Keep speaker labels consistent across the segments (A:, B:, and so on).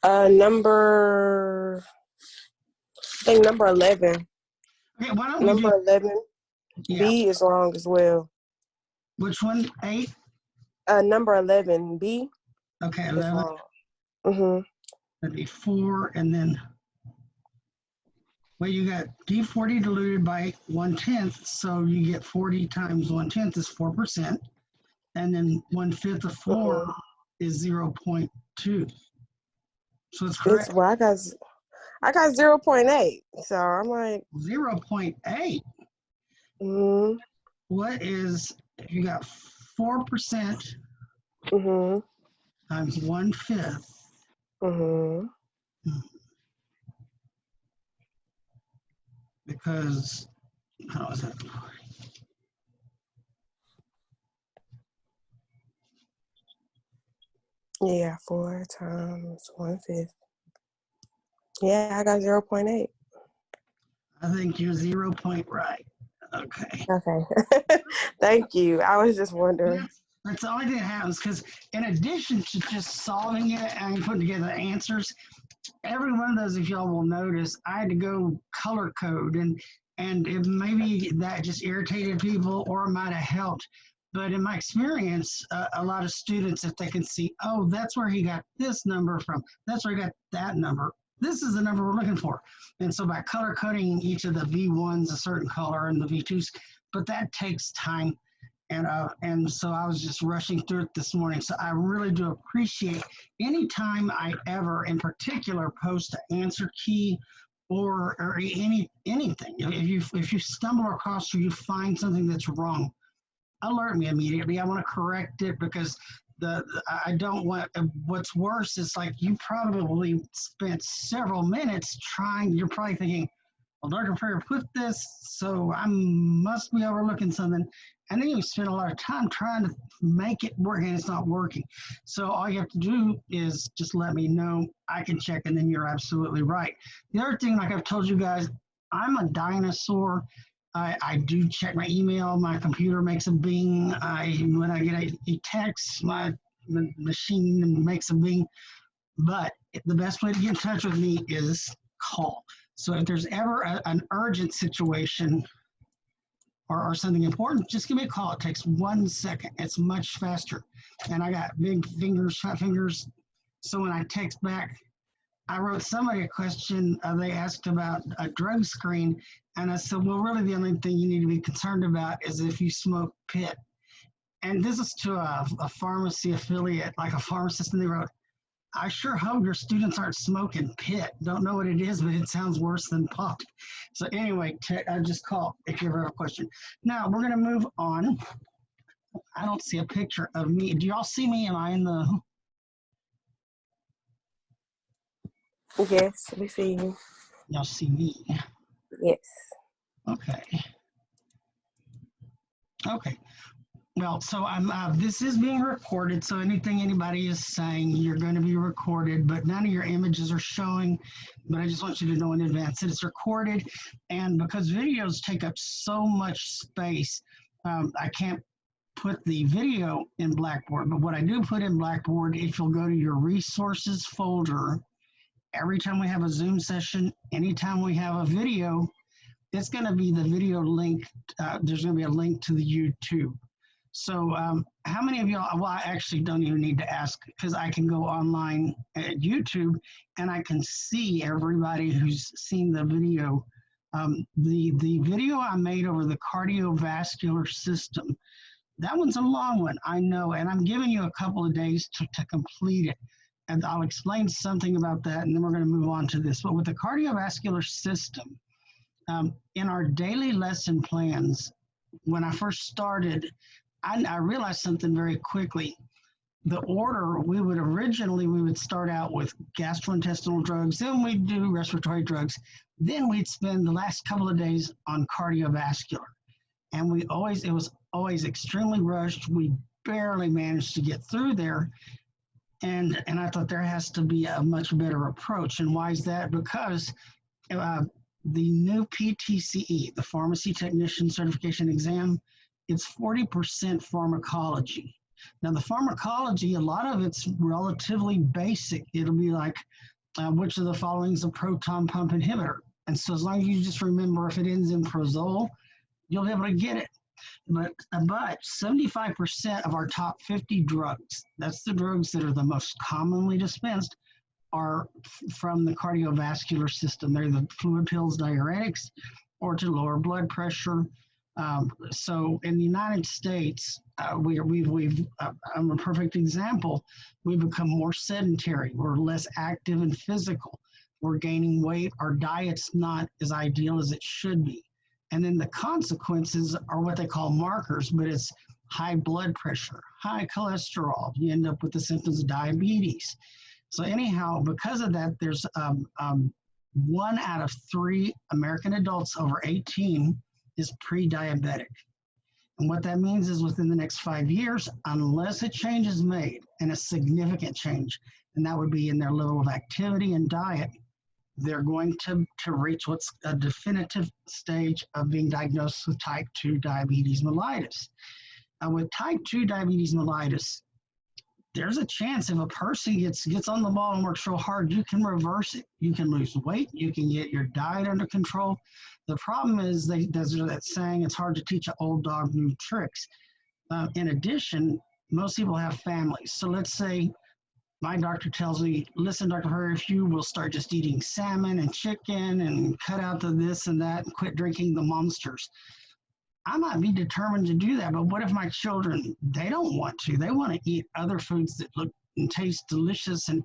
A: Number, I think number 11.
B: Okay, why don't we
A: Number 11.
B: Yeah.
A: B is wrong as well.
B: Which one? 8?
A: Number 11, B.
B: Okay,
A: Is
B: 11.
A: wrong. Mm-hmm.
B: That'd be 4, and then, well, you got D40 diluted by 1/10, so you get 40 times 1/10 is 4%, and then 1/5 of 4 is 0.2. So it's correct.
A: Well, I got 0.8, so I'm like
B: 0.8.
A: Mm-hmm.
B: What is, if you got 4% times 1/5? Because, how is that?
A: Yeah, 4 times 1/5. Yeah, I got 0.8.
B: I think you're 0 point right. Okay.
A: Okay. Thank you. I was just wondering.
B: That's the only thing that happens, because in addition to just solving it and putting together answers, every one of those, if y'all will notice, I had to go color code, and if maybe that just irritated people or it might have helped. But in my experience, a lot of students, if they can see, oh, that's where he got this number from, that's where he got that number, this is the number we're looking for. And so by color coding each of the V1s a certain color and the V2s, but that takes time. And so I was just rushing through it this morning. So I really do appreciate any time I ever, in particular, post an answer key or anything. If you stumble across or you find something that's wrong, alert me immediately. I want to correct it, because I don't want. What's worse is, like, you probably spent several minutes trying. You're probably thinking, well, Dr. Prayer put this, so I must be overlooking something. And then you spend a lot of time trying to make it work, and it's not working. So all you have to do is just let me know. I can check, and then you're absolutely right. The other thing, like I've told you guys, I'm a dinosaur. I do check my email. My computer makes a bing. When I get a text, my machine makes a bing. But the best way to get in touch with me is call. So if there's ever an urgent situation or something important, just give me a call. It takes 1 second. It's much faster. And I got big fingers, fat fingers. So when I text back, I wrote somebody a question. They asked about a drug screen. And I said, well, really the only thing you need to be concerned about is if you smoke pit. And this is to a pharmacy affiliate, like a pharmacist, and they wrote, I sure hope your students aren't smoking pit. Don't know what it is, but it sounds worse than pot. So anyway, just call if you ever have a question. Now, we're going to move on. I don't see a picture of me. Do y'all see me? Am I in the...
A: Yes, we see you.
B: Y'all see me?
A: Yes.
B: Okay. Okay. Well, so this is being recorded, so anything anybody is saying, you're going to be recorded, but none of your images are showing. But I just want you to know in advance that it's recorded, and because videos take up so much space, I can't put the video in Blackboard. But what I do put in Blackboard, if you'll go to your resources folder, every time we have a Zoom session, anytime we have a video, it's going to be the video link. There's going to be a link to the YouTube. So how many of y'all, well, I actually don't even need to ask, because I can go online at YouTube and I can see everybody who's seen the video. The video I made over the cardiovascular system, that one's a long one, I know, and I'm giving you a couple of days to complete it. And I'll explain something about that, and then we're going to move on to this. But with the cardiovascular system, in our daily lesson plans, when I first started, I realized something very quickly. The order, we would start out with gastrointestinal drugs, then we'd do respiratory drugs, then we'd spend the last couple of days on cardiovascular. And it was always extremely rushed. We barely managed to get through there. And I thought there has to be a much better approach. And why is that? Because the new PTCE, the Pharmacy Technician Certification Exam, it's 40% pharmacology. Now, the pharmacology, a lot of it's relatively basic. It'll be like, which of the following is a proton pump inhibitor? And so as long as you just remember if it ends in prozol, you'll be able to get it. But 75% of our top 50 drugs, that's the drugs that are the most commonly dispensed, are from the cardiovascular system. They're the fluid pills, diuretics, or to lower blood pressure. So in the United States, I'm a perfect example. We've become more sedentary. We're less active and physical. We're gaining weight. Our diet's not as ideal as it should be. And then the consequences are what they call markers, but it's high blood pressure, high cholesterol. You end up with the symptoms of diabetes. So anyhow, because of that, there's 1 out of 3 American adults over 18 is pre-diabetic. And what that means is within the next 5 years, unless a change is made, and a significant change, and that would be in their level of activity and diet, they're going to reach what's a definitive stage of being diagnosed with type 2 diabetes mellitus. With type 2 diabetes mellitus, there's a chance if a person gets on the ball and works real hard, you can reverse it. You can lose weight. You can get your diet under control. The problem is there's that saying, it's hard to teach an old dog new tricks. In addition, most people have families. So let's say my doctor tells me, listen, Dr. Hurry, if you will start just eating salmon and chicken and cut out the this and that and quit drinking the monsters. I might be determined to do that, but what if my children, they don't want to? They want to eat other foods that look and taste delicious, and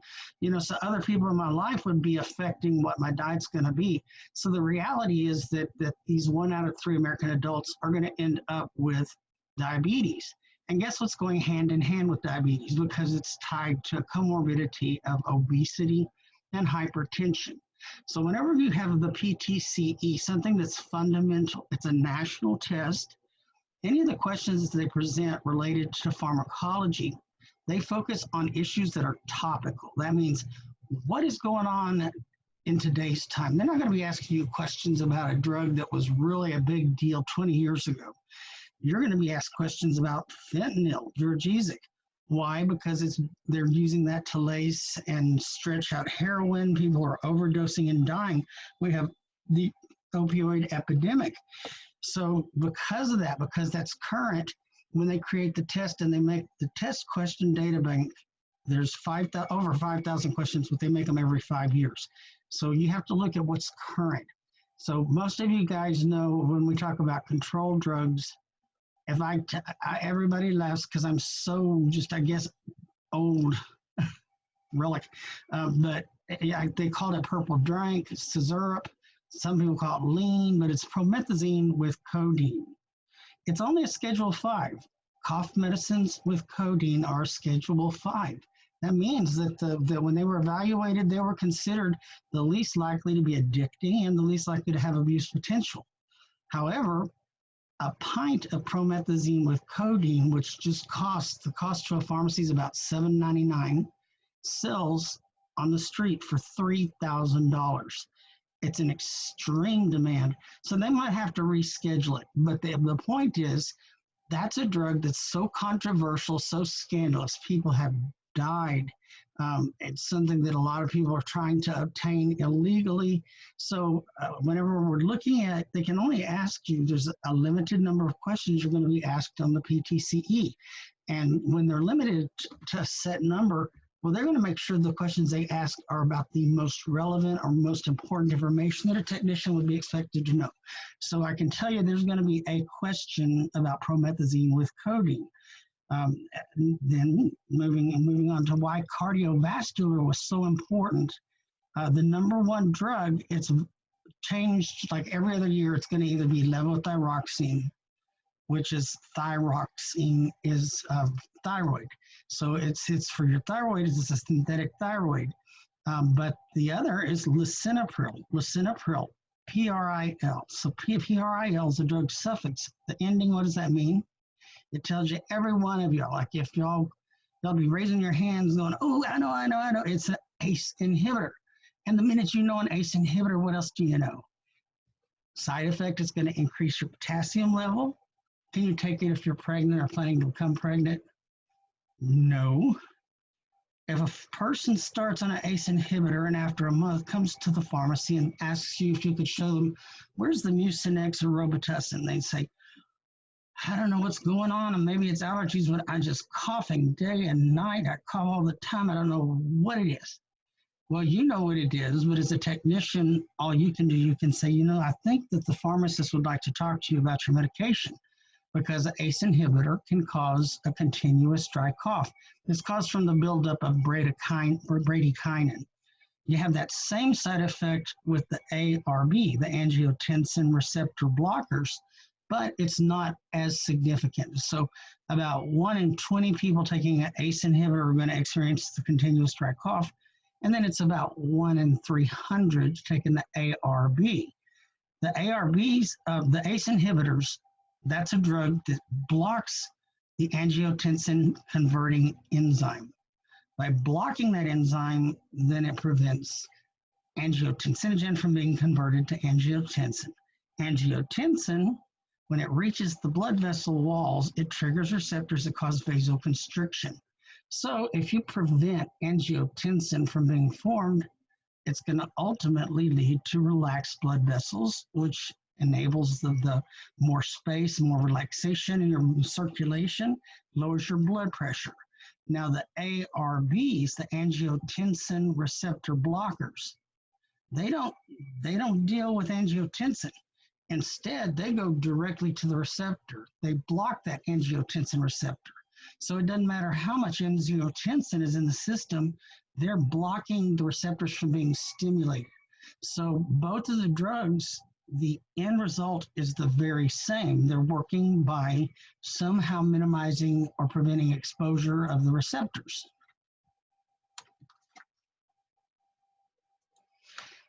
B: so other people in my life would be affecting what my diet's going to be. So the reality is that these 1 out of 3 American adults are going to end up with diabetes. And guess what's going hand in hand with diabetes? Because it's tied to a comorbidity of obesity and hypertension. So whenever you have the PTCE, something that's fundamental, it's a national test. Any of the questions that they present related to pharmacology, they focus on issues that are topical. That means what is going on in today's time. They're not going to be asking you questions about a drug that was really a big deal 20 years ago. You're going to be asked questions about fentanyl, Duragesic. Why? Because they're using that to lace and stretch out heroin. People are overdosing and dying. We have the opioid epidemic. So because of that, because that's current, when they create the test and they make the test question data bank, there's over 5,000 questions, but they make them every 5 years. So you have to look at what's current. So most of you guys know when we talk about controlled drugs, if everybody laughs because I'm so just, I guess, old relic, but yeah, they call it purple drink, it's syrup. Some people call it lean, but it's promethazine with codeine. It's only a Schedule 5. Cough medicines with codeine are Schedule 5. That means that when they were evaluated, they were considered the least likely to be addicting and the least likely to have abuse potential. However, a pint of promethazine with codeine, which just the cost to a pharmacy is about $7.99, sells on the street for $3,000. It's an extreme demand. So they might have to reschedule it. But the point is, that's a drug that's so controversial, so scandalous. People have died. It's something that a lot of people are trying to obtain illegally. So whenever we're looking at, they can only ask you, there's a limited number of questions you're going to be asked on the PTCE. And when they're limited to a set number, well, they're going to make sure the questions they ask are about the most relevant or most important information that a technician would be expected to know. So I can tell you there's going to be a question about promethazine with codeine. Then moving on to why cardiovascular was so important. The number one drug, it's changed like every other year. It's going to either be levothyroxine, which is thyroxine is thyroid. So it's for your thyroid, it's a synthetic thyroid. But the other is lisinopril, P-R-I-L. So P-R-I-L is a drug suffix. The ending, what does that mean? It tells you every one of y'all, like if y'all be raising your hands going, oh, I know. It's an ACE inhibitor. And the minute you know an ACE inhibitor, what else do you know? Side effect is going to increase your potassium level. Can you take it if you're pregnant or planning to become pregnant? No. If a person starts on an ACE inhibitor and after a month comes to the pharmacy and asks you if you could show them, where's the Mucinex or Robitussin? They say, I don't know what's going on, and maybe it's allergies, but I'm just coughing day and night. I cough all the time. I don't know what it is. Well, you know what it is, but as a technician, all you can do, you can say, I think that the pharmacist would like to talk to you about your medication because an ACE inhibitor can cause a continuous dry cough. This caused from the buildup of bradykinin. You have that same side effect with the ARB, the angiotensin receptor blockers, but it's not as significant. So about 1 in 20 people taking an ACE inhibitor are going to experience the continuous dry cough. And then it's about 1 in 300 taking the ARB. The ARBs, the ACE inhibitors, that's a drug that blocks the angiotensin converting enzyme. By blocking that enzyme, then it prevents angiotensinogen from being converted to angiotensin. Angiotensin, when it reaches the blood vessel walls, it triggers receptors that cause vasoconstriction. So if you prevent angiotensin from being formed, it's going to ultimately lead to relaxed blood vessels, which enables the more space, more relaxation in your circulation, lowers your blood pressure. Now the ARBs, the angiotensin receptor blockers, they don't deal with angiotensin. Instead, they go directly to the receptor. They block that angiotensin receptor. So it doesn't matter how much angiotensin is in the system, they're blocking the receptors from being stimulated. So both of the drugs, the end result is the very same. They're working by somehow minimizing or preventing exposure of the receptors.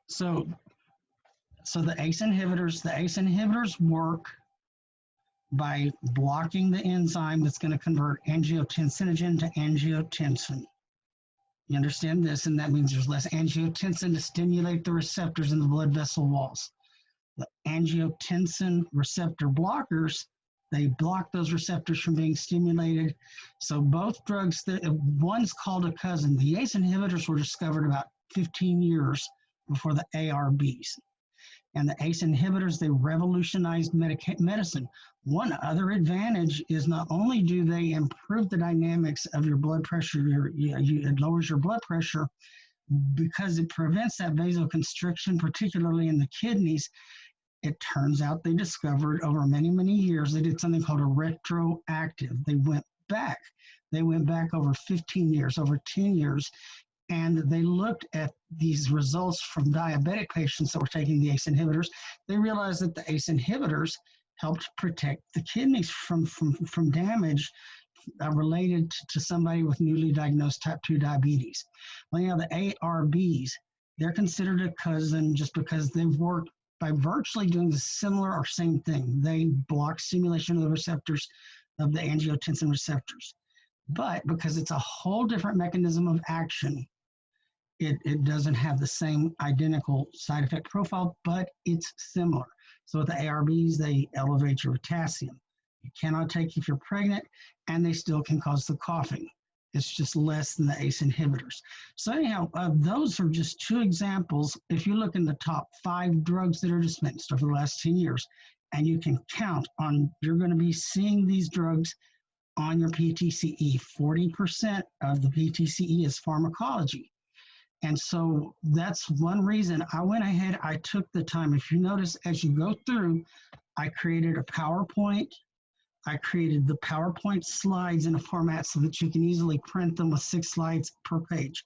B: So the ACE inhibitors work by blocking the enzyme that's going to convert angiotensinogen to angiotensin. You understand this, and that means there's less angiotensin to stimulate the receptors in the blood vessel walls. The angiotensin receptor blockers, they block those receptors from being stimulated. So both drugs, one's called a cousin. The ACE inhibitors were discovered about 15 years before the ARBs. And the ACE inhibitors, they revolutionized medicine. One other advantage is not only do they improve the dynamics of your blood pressure, it lowers your blood pressure because it prevents that vasoconstriction, particularly in the kidneys. It turns out they discovered over many, many years, they did something called a retroactive. They went back over 15 years, over 10 years, and they looked at these results from diabetic patients that were taking the ACE inhibitors. They realized that the ACE inhibitors helped protect the kidneys from damage related to somebody with newly diagnosed type 2 diabetes. Well, now the ARBs, they're considered a cousin just because they've worked by virtually doing the similar or same thing. They block stimulation of the receptors of the angiotensin receptors. But because it's a whole different mechanism of action, it doesn't have the same identical side effect profile, but it's similar. So with the ARBs, they elevate your potassium. You cannot take if you're pregnant, and they still can cause the coughing. It's just less than the ACE inhibitors. So anyhow, those are just two examples. If you look in the top 5 drugs that are dispensed over the last 10 years, and you can count on, you're going to be seeing these drugs on your PTCE. 40% of the PTCE is pharmacology. And so that's one reason I went ahead, I took the time. If you notice, as you go through, I created a PowerPoint. I created the PowerPoint slides in a format so that you can easily print them with 6 slides per page.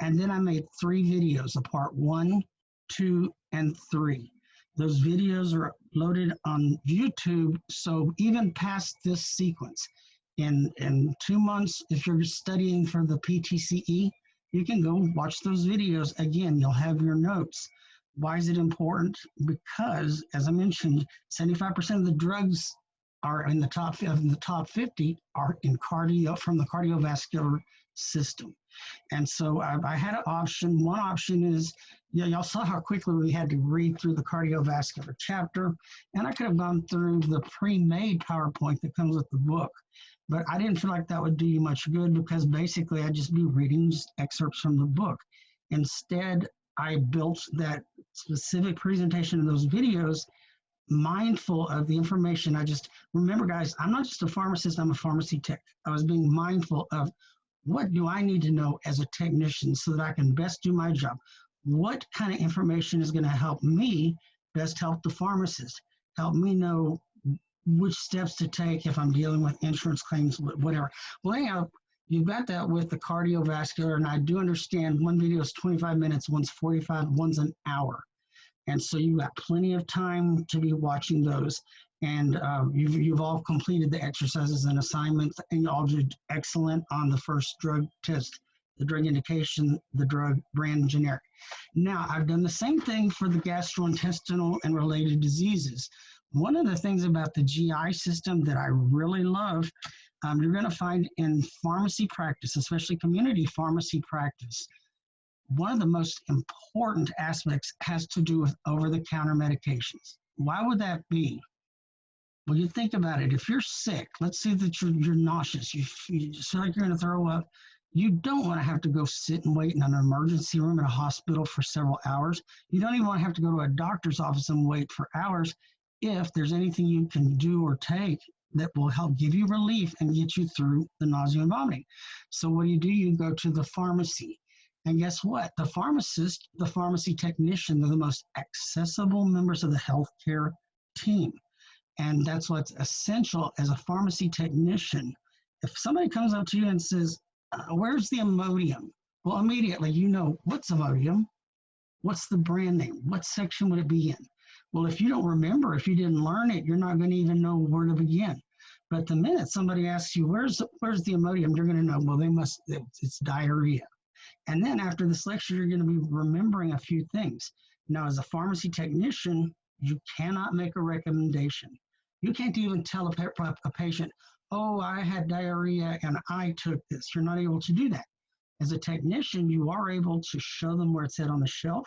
B: And then I made 3 videos, a part 1, 2, and 3. Those videos are loaded on YouTube. So even past this sequence, in 2 months, if you're studying for the PTCE, you can go watch those videos. Again, you'll have your notes. Why is it important? Because, as I mentioned, 75% of the drugs are in the top 50 are in from the cardiovascular system. And so I had an option. One option is, yeah, y'all saw how quickly we had to read through the cardiovascular chapter, and I could have gone through the pre-made PowerPoint that comes with the book. But I didn't feel like that would do you much good because basically I'd just be reading excerpts from the book. Instead, I built that specific presentation of those videos mindful of the information. I just remember, guys, I'm not just a pharmacist, I'm a pharmacy tech. I was being mindful of what do I need to know as a technician so that I can best do my job? What kind of information is going to help me best help the pharmacist? Help me know which steps to take if I'm dealing with insurance claims, whatever. Well, anyhow, you've got that with the cardiovascular, and I do understand one video is 25 minutes, one's 45, one's an hour. And so you've got plenty of time to be watching those. And you've all completed the exercises and assignments, and you all did excellent on the first drug test, the drug indication, the drug brand generic. Now, I've done the same thing for the gastrointestinal and related diseases. One of the things about the GI system that I really love, you're going to find in pharmacy practice, especially community pharmacy practice, one of the most important aspects has to do with over-the-counter medications. Why would that be? Well, you think about it. If you're sick, let's say that you're nauseous, you feel like you're going to throw up, you don't want to have to go sit and wait in an emergency room in a hospital for several hours. You don't even want to have to go to a doctor's office and wait for hours if there's anything you can do or take that will help give you relief and get you through the nausea and vomiting. So what do? You go to the pharmacy. And guess what? The pharmacist, the pharmacy technician, they're the most accessible members of the healthcare team. And that's what's essential as a pharmacy technician. If somebody comes up to you and says, where's the Imodium? Well, immediately you know, what's Imodium? What's the brand name? What section would it be in? Well, if you don't remember, if you didn't learn it, you're not going to even know where to begin. But the minute somebody asks you, where's the Imodium, you're going to know, well, it's diarrhea. And then after this lecture, you're going to be remembering a few things. Now, as a pharmacy technician, you cannot make a recommendation. You can't even tell a patient, oh, I had diarrhea and I took this. You're not able to do that. As a technician, you are able to show them where it's at on the shelf.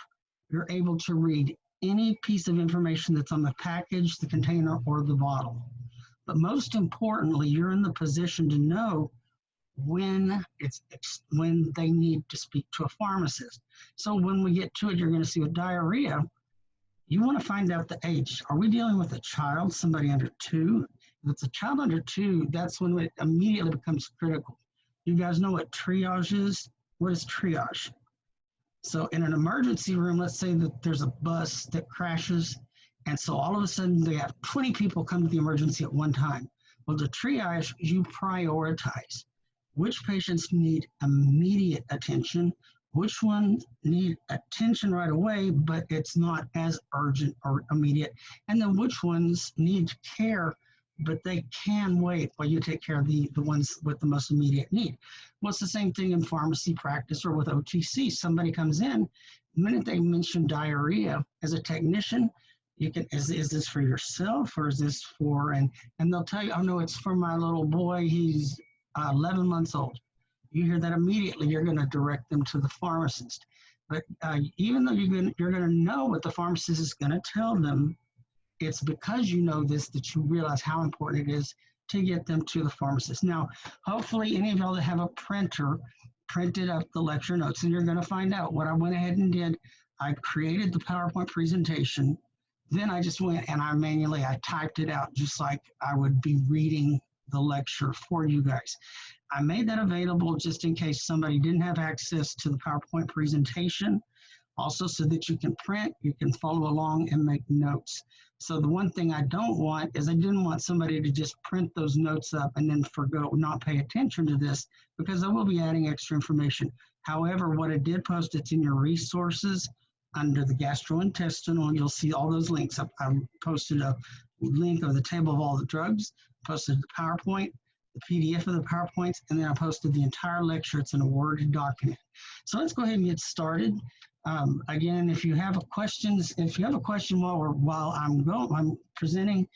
B: You're able to read any piece of information that's on the package, the container, or the bottle. But most importantly, you're in the position to know when they need to speak to a pharmacist. So when we get to it, you're going to see with diarrhea, you want to find out the age. Are we dealing with a child, somebody under 2? If it's a child under 2, that's when it immediately becomes critical. You guys know what triage is? What is triage? So in an emergency room, let's say that there's a bus that crashes, and so all of a sudden they have 20 people come to the emergency at one time. Well, the triage, you prioritize. Which patients need immediate attention, which ones need attention right away, but it's not as urgent or immediate, and then which ones need care, but they can wait while you take care of the ones with the most immediate need. Well, it's the same thing in pharmacy practice or with OTC. Somebody comes in, the minute they mention diarrhea, as a technician, you can, is this for yourself or is this for, and they'll tell you, oh no, it's for my little boy, he's 11 months old. You hear that immediately, you're going to direct them to the pharmacist. But even though you're going to know what the pharmacist is going to tell them, it's because you know this that you realize how important it is to get them to the pharmacist. Now, hopefully any of y'all that have a printer printed up the lecture notes, and you're going to find out what I went ahead and did. I created the PowerPoint presentation. Then I just went and I typed it out just like I would be reading the lecture for you guys. I made that available just in case somebody didn't have access to the PowerPoint presentation, also so that you can print, you can follow along and make notes. So the one thing I don't want is I didn't want somebody to just print those notes up and then not pay attention to this, because I will be adding extra information. However, what I did post, it's in your resources under the gastrointestinal, you'll see all those links. I posted a link of the table of all the drugs, posted the PowerPoint, the PDF of the PowerPoints, and then I posted the entire lecture. It's in a Word document. So let's go ahead and get started. Again, if you have a question while I'm presenting,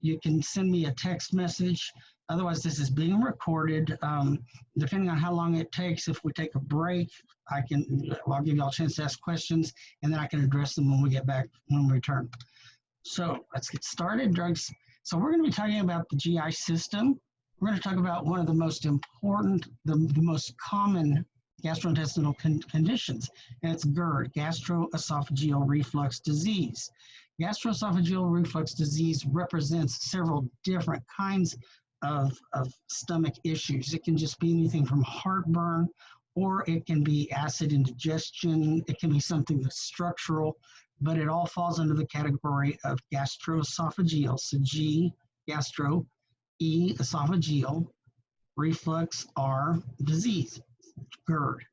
B: You can send me a text message. Otherwise, this is being recorded. Depending on how long it takes, if we take a break, I'll give you all a chance to ask questions, and then I can address them when we get back, when we return. So let's get started. Drugs. So we're going to be talking about the GI system. We're going to talk about one of the most important, the most common gastrointestinal conditions, and it's GERD, gastroesophageal reflux disease. Gastroesophageal reflux disease represents several different kinds of stomach issues. It can just be anything from heartburn, or it can be acid indigestion. It can be something that's structural, but it all falls under the category of gastroesophageal. So G, gastro, E, esophageal, reflux, R, disease, GERD.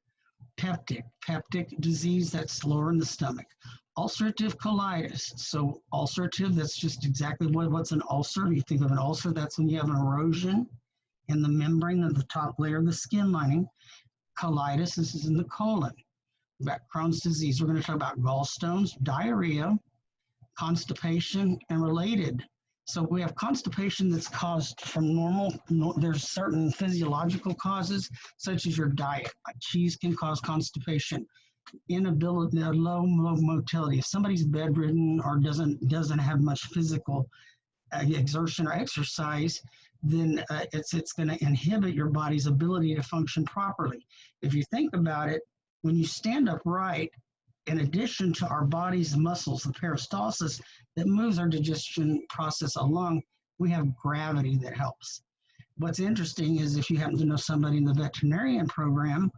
B: Peptic disease, that's lower in the stomach. Ulcerative colitis. So ulcerative, that's just exactly what's an ulcer. You think of an ulcer, that's when you have an erosion in the membrane of the top layer of the skin lining. Colitis, this is in the colon. About Crohn's disease, we're going to talk about gallstones, diarrhea, constipation, and related. So we have constipation that's caused from there's certain physiological causes, such as your diet. Like cheese can cause constipation. Inability, low motility. If somebody's bedridden or doesn't have much physical exertion or exercise, then it's going to inhibit your body's ability to function properly. If you think about it, when you stand upright, in addition to our body's muscles, the peristalsis that moves our digestion process along, we have gravity that helps. What's interesting is if you happen to know somebody in the veterinarian program,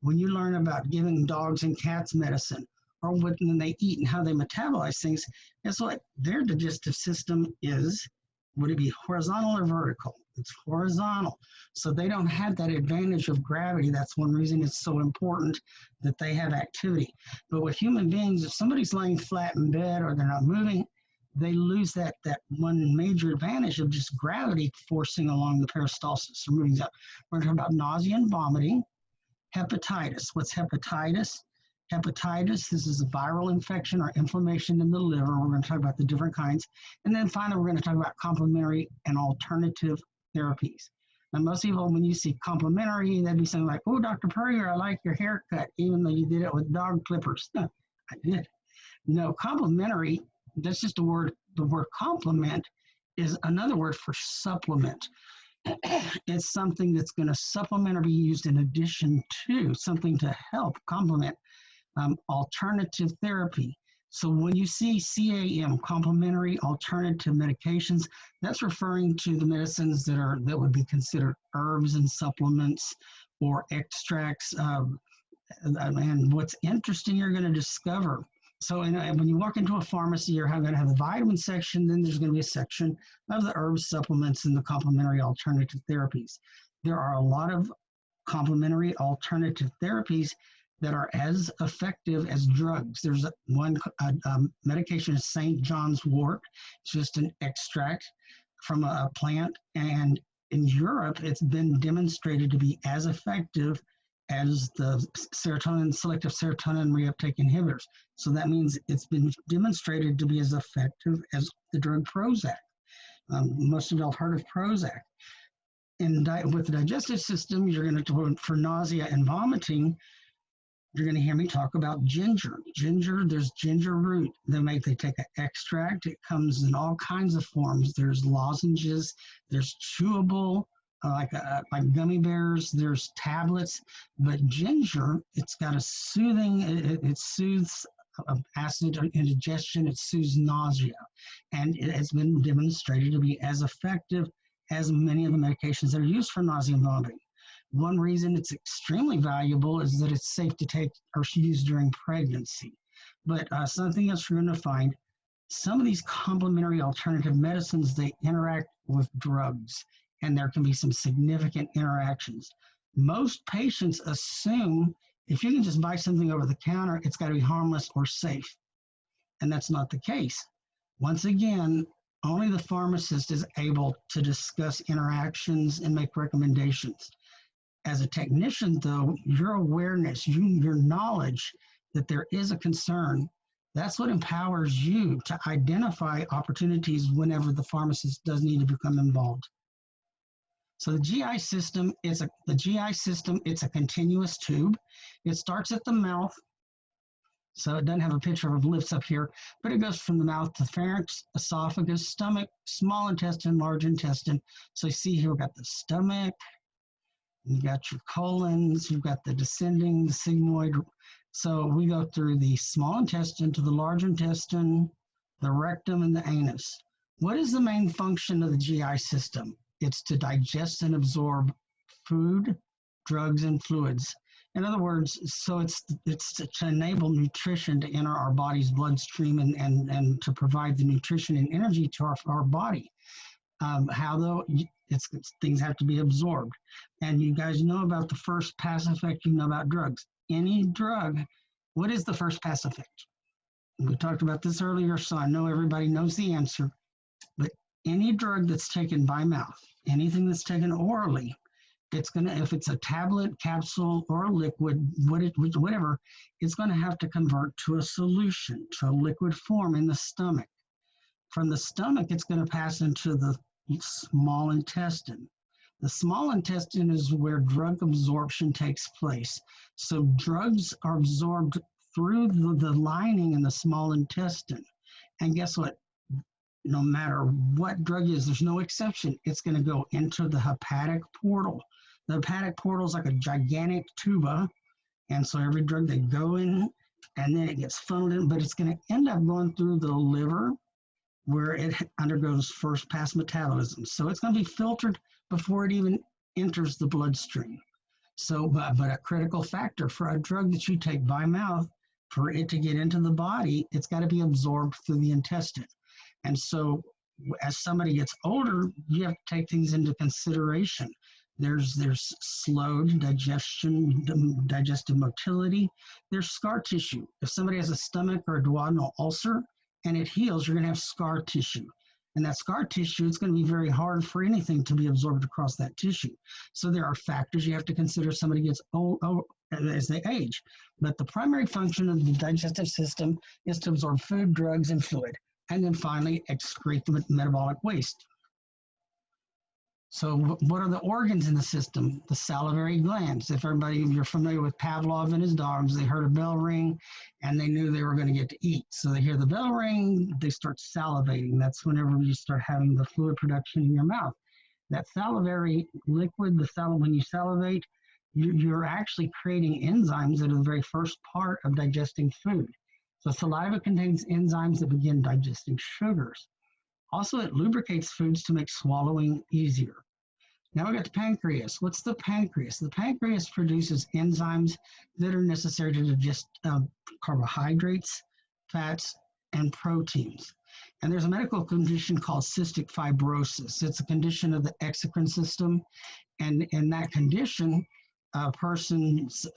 B: when you learn about giving dogs and cats medicine, or when they eat and how they metabolize things, it's like their digestive system is, would it be horizontal or vertical? It's horizontal. So they don't have that advantage of gravity. That's one reason it's so important that they have activity. But with human beings, if somebody's laying flat in bed or they're not moving, they lose that one major advantage of just gravity forcing along the peristalsis. So moving up. We're talking about nausea and vomiting. Hepatitis. What's hepatitis? Hepatitis, this is a viral infection or inflammation in the liver. We're going to talk about the different kinds. And then finally, we're going to talk about complementary and alternative therapies. And most people, when you see complementary, they'd be saying like, oh, Dr. Purrier, I like your haircut, even though you did it with dog clippers. No, I did. No, complementary, that's just a word. The word complement is another word for supplement. It's something that's going to supplement or be used in addition to something to help complement alternative therapy. So when you see CAM, complementary alternative medications, that's referring to the medicines that would be considered herbs and supplements or extracts. And what's interesting, you're going to discover. So when you walk into a pharmacy, you're going to have the vitamin section, then there's going to be a section of the herbs, supplements, and the complementary alternative therapies. There are a lot of complementary alternative therapies that are as effective as drugs. There's one medication is St. John's wort. It's just an extract from a plant. And in Europe, it's been demonstrated to be as effective as the selective serotonin reuptake inhibitors. So that means it's been demonstrated to be as effective as the drug Prozac. Most of y'all have heard of Prozac. With the digestive system, you're going to, for nausea and vomiting, you're going to hear me talk about ginger. There's ginger root. They take an extract. It comes in all kinds of forms. There's lozenges. There's chewable, like gummy bears. There's tablets. But ginger, it's got a soothing. It soothes acid indigestion. It soothes nausea, and it has been demonstrated to be as effective as many of the medications that are used for nausea and vomiting. One reason it's extremely valuable is that it's safe to take or use during pregnancy. But something else you're going to find, some of these complementary alternative medicines, they interact with drugs, and there can be some significant interactions. Most patients assume if you can just buy something over the counter, it's got to be harmless or safe. And that's not the case. Once again, only the pharmacist is able to discuss interactions and make recommendations. As a technician, though, your awareness, your knowledge that there is a concern That's what empowers you to identify opportunities whenever the pharmacist does need to become involved. So the GI system, it's a continuous tube. It starts at the mouth. So it doesn't have a picture of lips up here, but it goes from the mouth to pharynx, esophagus, stomach, small intestine, large intestine. So you see here, we've got the stomach, you've got your colons, you've got the descending, the sigmoid. So we go through the small intestine to the large intestine, the rectum, and the anus. What is the main function of the GI system? It's to digest and absorb food, drugs, and fluids. In other words, so it's to enable nutrition to enter our body's bloodstream and to provide the nutrition and energy to our body. How though? Things have to be absorbed. And you guys know about the first pass effect, you know about drugs. Any drug, what is the first pass effect? We talked about this earlier, so I know everybody knows the answer. But any drug that's taken by mouth, anything that's taken orally, it's going to, if it's a tablet, capsule, or a liquid, whatever, it's going to have to convert to a solution, to a liquid form in the stomach. From the stomach, it's going to pass into the small intestine. The small intestine is where drug absorption takes place. So drugs are absorbed through the lining in the small intestine. And guess what? No matter what drug is, there's no exception. It's going to go into the hepatic portal. The hepatic portal is like a gigantic tuba. And so every drug they go in, and then it gets funneled in, but it's going to end up going through the liver, where it undergoes first pass metabolism. So it's going to be filtered before it even enters the bloodstream. So, but a critical factor for a drug that you take by mouth, for it to get into the body, it's got to be absorbed through the intestine. And so as somebody gets older, you have to take things into consideration. There's slowed digestion, digestive motility. There's scar tissue. If somebody has a stomach or a duodenal ulcer, and it heals, you're going to have scar tissue. And that scar tissue, it's going to be very hard for anything to be absorbed across that tissue. So there are factors you have to consider. Somebody gets old as they age. But the primary function of the digestive system is to absorb food, drugs, and fluid. And then finally, excrete the metabolic waste. So what are the organs in the system? The salivary glands. If you're familiar with Pavlov and his dogs, they heard a bell ring and they knew they were going to get to eat. So they hear the bell ring, they start salivating. That's whenever you start having the fluid production in your mouth. That salivary liquid, when you salivate, you're actually creating enzymes that are the very first part of digesting food. So saliva contains enzymes that begin digesting sugars. Also, it lubricates foods to make swallowing easier. Now we got the pancreas. What's the pancreas? The pancreas produces enzymes that are necessary to digest carbohydrates, fats, and proteins. And there's a medical condition called cystic fibrosis. It's a condition of the exocrine system. And in that condition, a person's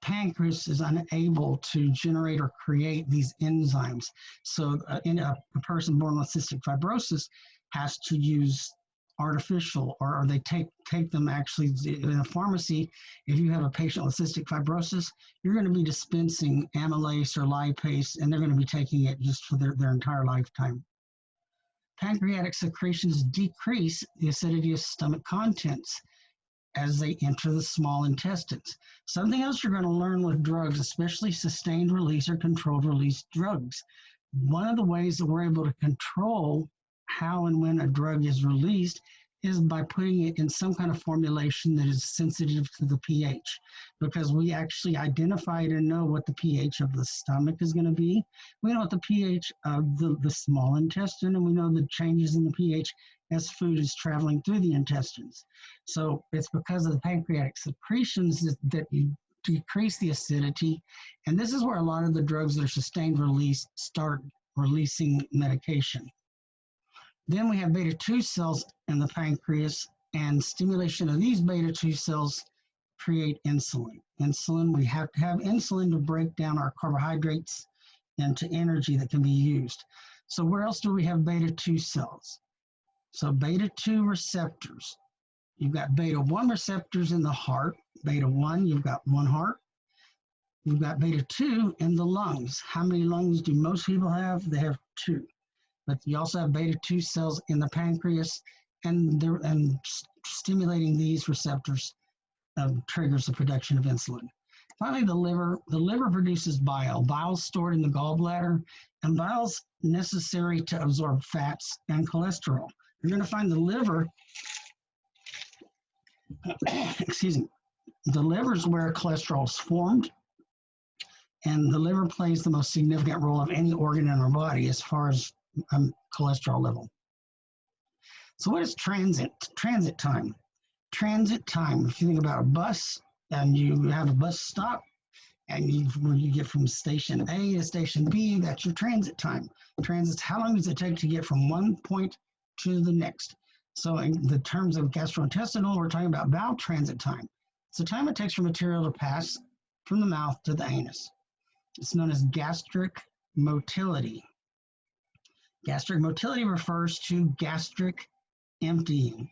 B: pancreas is unable to generate or create these enzymes. So a person born with cystic fibrosis has to use artificial, or they take them actually in a pharmacy. If you have a patient with cystic fibrosis, you're going to be dispensing amylase or lipase, and they're going to be taking it just for their entire lifetime. Pancreatic secretions decrease the acidity of stomach contents as they enter the small intestines. Something else you're going to learn with drugs, especially sustained release or controlled release drugs. One of the ways that we're able to control how and when a drug is released is by putting it in some kind of formulation that is sensitive to the pH, because we actually identified and know what the pH of the stomach is going to be. We know what the pH of the small intestine, and we know the changes in the pH as food is traveling through the intestines. So it's because of the pancreatic secretions that you decrease the acidity. And this is where a lot of the drugs that are sustained release start releasing medication. Then we have beta-2 cells in the pancreas, and stimulation of these beta-2 cells create insulin. We have to have insulin to break down our carbohydrates into energy that can be used. So where else do we have beta-2 cells? So beta-2 receptors. You've got beta-1 receptors in the heart. Beta-1, you've got one heart. We've got beta 2 in the lungs. How many lungs do most people have? They have 2. But you also have beta 2 cells in the pancreas, and stimulating these receptors triggers the production of insulin. Finally, the liver. The liver produces bile. Bile is stored in the gallbladder, and bile is necessary to absorb fats and cholesterol. You're going to find the liver, excuse me, the liver is where cholesterol is formed, and the liver plays the most significant role of any organ in our body as far as cholesterol level. So what is transit time? Transit time, if you think about a bus and you have a bus stop and when you get from station A to station B, that's your transit time. Transit's how long does it take to get from one point to the next? So in the terms of gastrointestinal, we're talking about bowel transit time. It's the time it takes for material to pass from the mouth to the anus. It's known as gastric motility. Gastric motility refers to gastric emptying.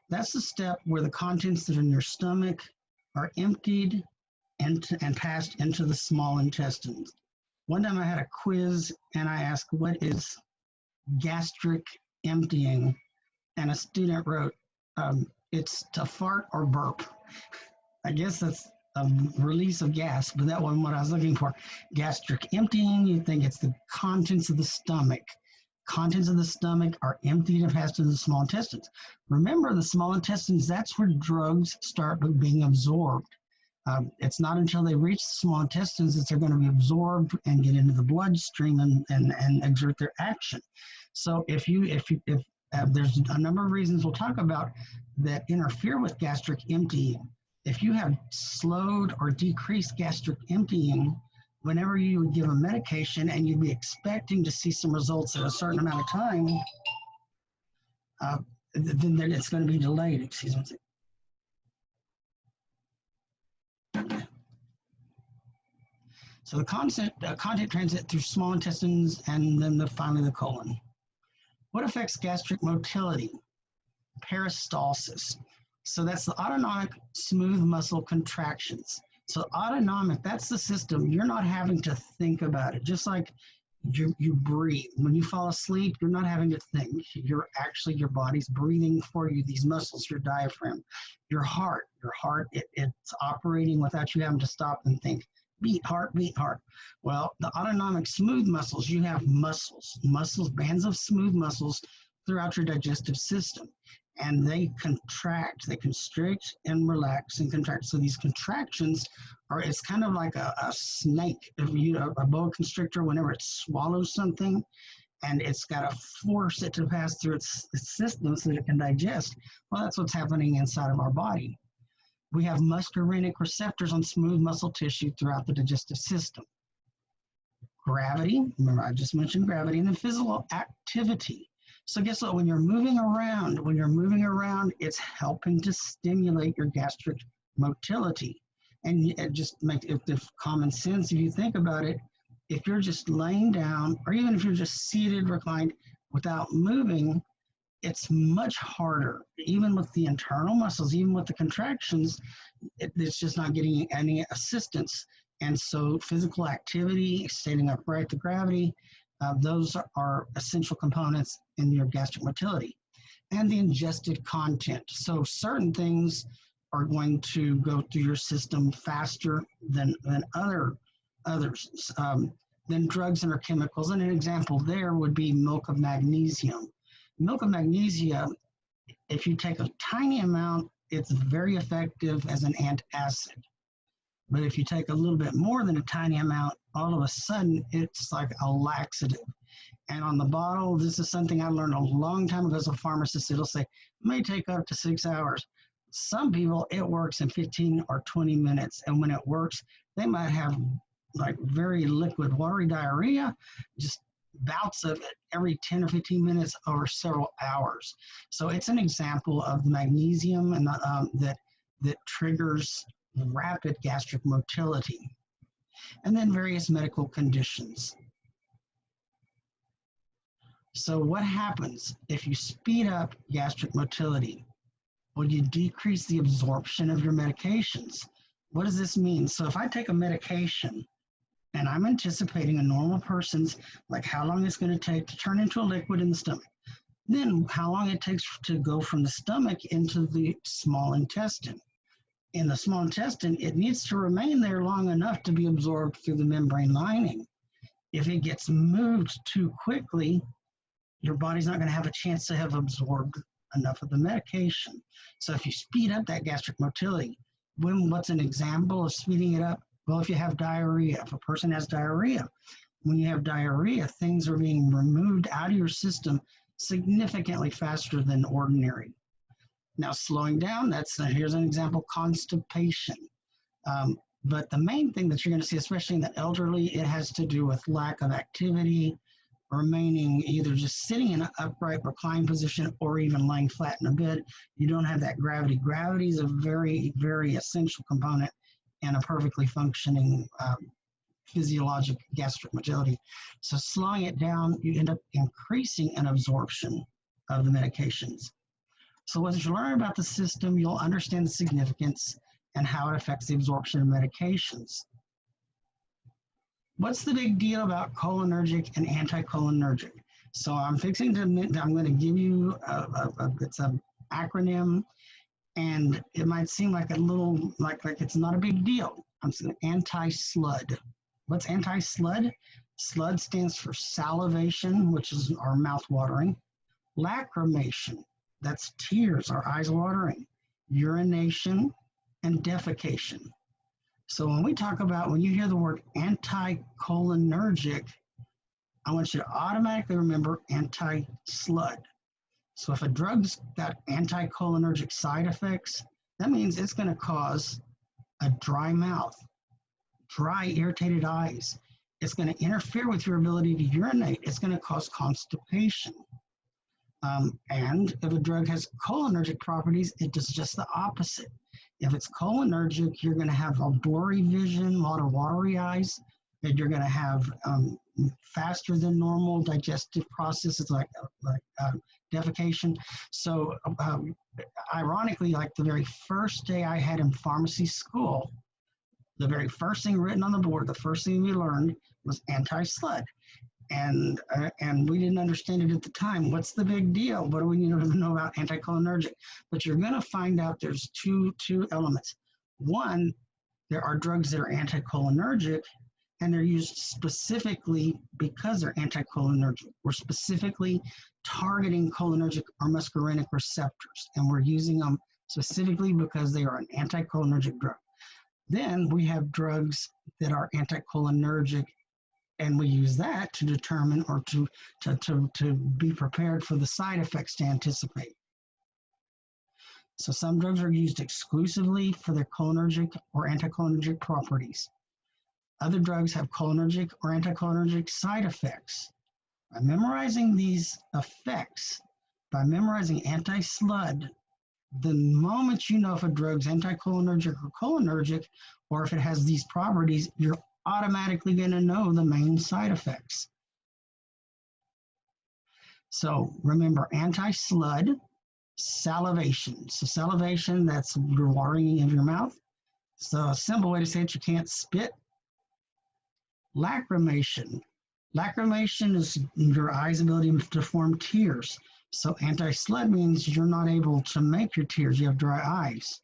B: That's the step where the contents that are in your stomach are emptied and passed into the small intestines. One time I had a quiz and I asked, what is gastric emptying? And a student wrote, it's to fart or burp. I guess that's a release of gas, but that wasn't what I was looking for. Gastric emptying, you think it's the contents of the stomach. Contents of the stomach are emptied and passed into the small intestines. Remember, the small intestines, that's where drugs start being absorbed. It's not until they reach the small intestines that they're going to be absorbed and get into the bloodstream and exert their action. So if there's a number of reasons we'll talk about that interfere with gastric emptying. If you have slowed or decreased gastric emptying, whenever you would give a medication and you'd be expecting to see some results in a certain amount of time, then it's going to be delayed. Excuse me. So the content transit through small intestines and then finally the colon. What affects gastric motility? Peristalsis. So that's the autonomic smooth muscle contractions. So autonomic, that's the system. You're not having to think about it. Just like you breathe. When you fall asleep, you're not having to think. You're actually, your body's breathing for you. These muscles, your diaphragm, your heart, it's operating without you having to stop and think. Beat, heart, beat, heart. Well, the autonomic smooth muscles, you have muscles, bands of smooth muscles throughout your digestive system. And they contract, they constrict and relax and contract. So these contractions it's kind of like a snake. If a boa constrictor, whenever it swallows something and it's got to force it to pass through its system so that it can digest, well, that's what's happening inside of our body. We have muscarinic receptors on smooth muscle tissue throughout the digestive system. Gravity, remember I just mentioned gravity, and then physical activity. So guess what, when you're moving around, it's helping to stimulate your gastric motility. And it just makes it common sense if you think about it. If you're just laying down, or even if you're just seated, reclined, without moving, it's much harder, even with the internal muscles, even with the contractions, it's just not getting any assistance. And so physical activity, standing upright, the gravity, those are essential components in your gastric motility. And the ingested content. So certain things are going to go through your system faster than others, than drugs and or chemicals. And an example there would be milk of magnesium. Milk of magnesia, if you take a tiny amount, it's very effective as an antacid. But if you take a little bit more than a tiny amount, all of a sudden, it's like a laxative. And on the bottle, this is something I learned a long time ago as a pharmacist. It'll say, it may take up to 6 hours. Some people, it works in 15 or 20 minutes. And when it works, they might have like very liquid, watery diarrhea, just bouts of it every 10 or 15 minutes over several hours. So it's an example of magnesium and that triggers rapid gastric motility. And then various medical conditions. So what happens if you speed up gastric motility? Well, you decrease the absorption of your medications. What does this mean? So if I take a medication and I'm anticipating a normal person's, like how long it's going to take to turn into a liquid in the stomach, then how long it takes to go from the stomach into the small intestine. In the small intestine, it needs to remain there long enough to be absorbed through the membrane lining. If it gets moved too quickly, your body's not going to have a chance to have absorbed enough of the medication. So if you speed up that gastric motility, what's an example of speeding it up? Well, if you have diarrhea, if a person has diarrhea, when you have diarrhea, things are being removed out of your system significantly faster than ordinary. Now, slowing down, here's an example, constipation. But the main thing that you're going to see, especially in the elderly, it has to do with lack of activity, remaining either just sitting in an upright reclined position or even laying flat in a bed. You don't have that gravity. Gravity is a very, very essential component in a perfectly functioning physiologic gastric motility. So slowing it down, you end up increasing an absorption of the medications. So as you learn about the system, you'll understand the significance and how it affects the absorption of medications. What's the big deal about cholinergic and anticholinergic? So I'm going to give you it's an acronym, and it might seem like a little, like it's not a big deal. I'm saying anti-SLUD. What's anti-SLUD? SLUD stands for salivation, which is our mouth watering, lacrimation, that's tears, our eyes watering, urination, and defecation. So when we talk about, when you hear the word anticholinergic, I want you to automatically remember anti-SLUD. So if a drug's got anticholinergic side effects, that means it's going to cause a dry mouth, dry, irritated eyes. It's going to interfere with your ability to urinate. It's going to cause constipation. And if a drug has cholinergic properties, it does just the opposite. If it's cholinergic, you're going to have a blurry vision, a lot of watery eyes, and you're going to have faster than normal digestive processes like defecation. So ironically, like the very first day I had in pharmacy school, the very first thing written on the board, the first thing we learned was anti-SLUD. And we didn't understand it at the time. What's the big deal? What do we need to know about anticholinergic? But you're going to find out there's two elements. One, there are drugs that are anticholinergic, and they're used specifically because they're anticholinergic. We're specifically targeting cholinergic or muscarinic receptors, and we're using them specifically because they are an anticholinergic drug. Then we have drugs that are anticholinergic, and we use that to determine or to be prepared for the side effects to anticipate. So some drugs are used exclusively for their cholinergic or anticholinergic properties. Other drugs have cholinergic or anticholinergic side effects. By memorizing these effects, by memorizing anti-SLUD, the moment you know if a drug's anticholinergic or cholinergic, or if it has these properties, you're automatically going to know the main side effects. So remember, anti-SLUD, salivation. So salivation, that's your watering of your mouth. So a simple way to say it, you can't spit. Lacrimation. Lacrimation is your eye's ability to form tears. So anti-SLUD means you're not able to make your tears. You have dry eyes.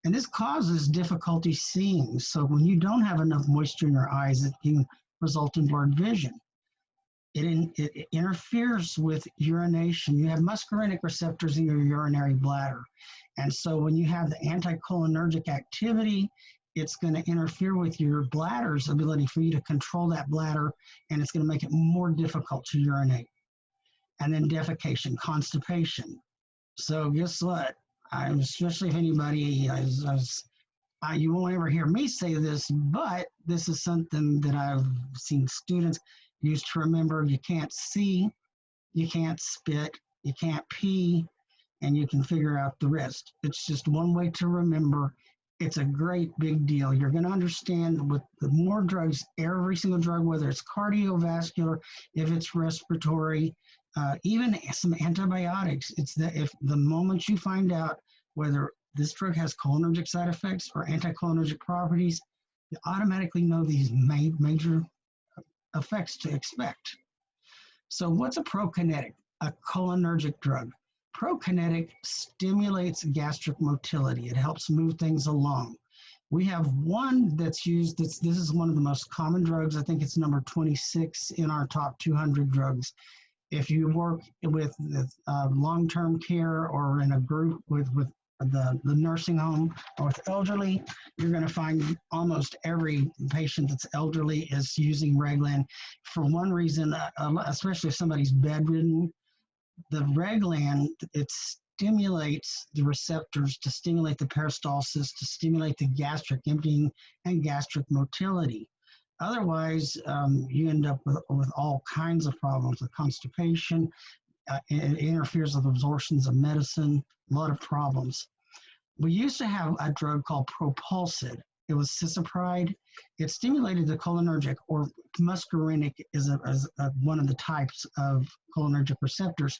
B: And this causes difficulty seeing. So when you don't have enough moisture in your eyes, it can result in blurred vision. It interferes with urination. You have muscarinic receptors in your urinary bladder. And so when you have the anticholinergic activity, it's going to interfere with your bladder's ability for you to control that bladder, and it's going to make it more difficult to urinate. And then defecation, constipation. So guess what? Especially if anybody, you won't ever hear me say this, but this is something that I've seen students use to remember. You can't see, you can't spit, you can't pee, and you can figure out the rest. It's just one way to remember. It's a great big deal. You're going to understand with the more drugs, every single drug, whether it's cardiovascular, if it's respiratory, even some antibiotics, it's that if the moment you find out whether this drug has cholinergic side effects or anticholinergic properties, you automatically know these major effects to expect. So what's a prokinetic? A cholinergic drug. Prokinetic stimulates gastric motility. It helps move things along. We have one that's used, this is one of the most common drugs. I think it's number 26 in our top 200 drugs. If you work with long-term care or in a group with the nursing home or with elderly, you're going to find almost every patient that's elderly is using Reglan for one reason, especially if somebody's bedridden. The Reglan, it stimulates the receptors to stimulate the peristalsis, to stimulate the gastric emptying and gastric motility. Otherwise, you end up with all kinds of problems with constipation. It interferes with absorptions of medicine, a lot of problems. We used to have a drug called Propulsid. It was cisapride. It stimulated the cholinergic, or muscarinic is one of the types of cholinergic receptors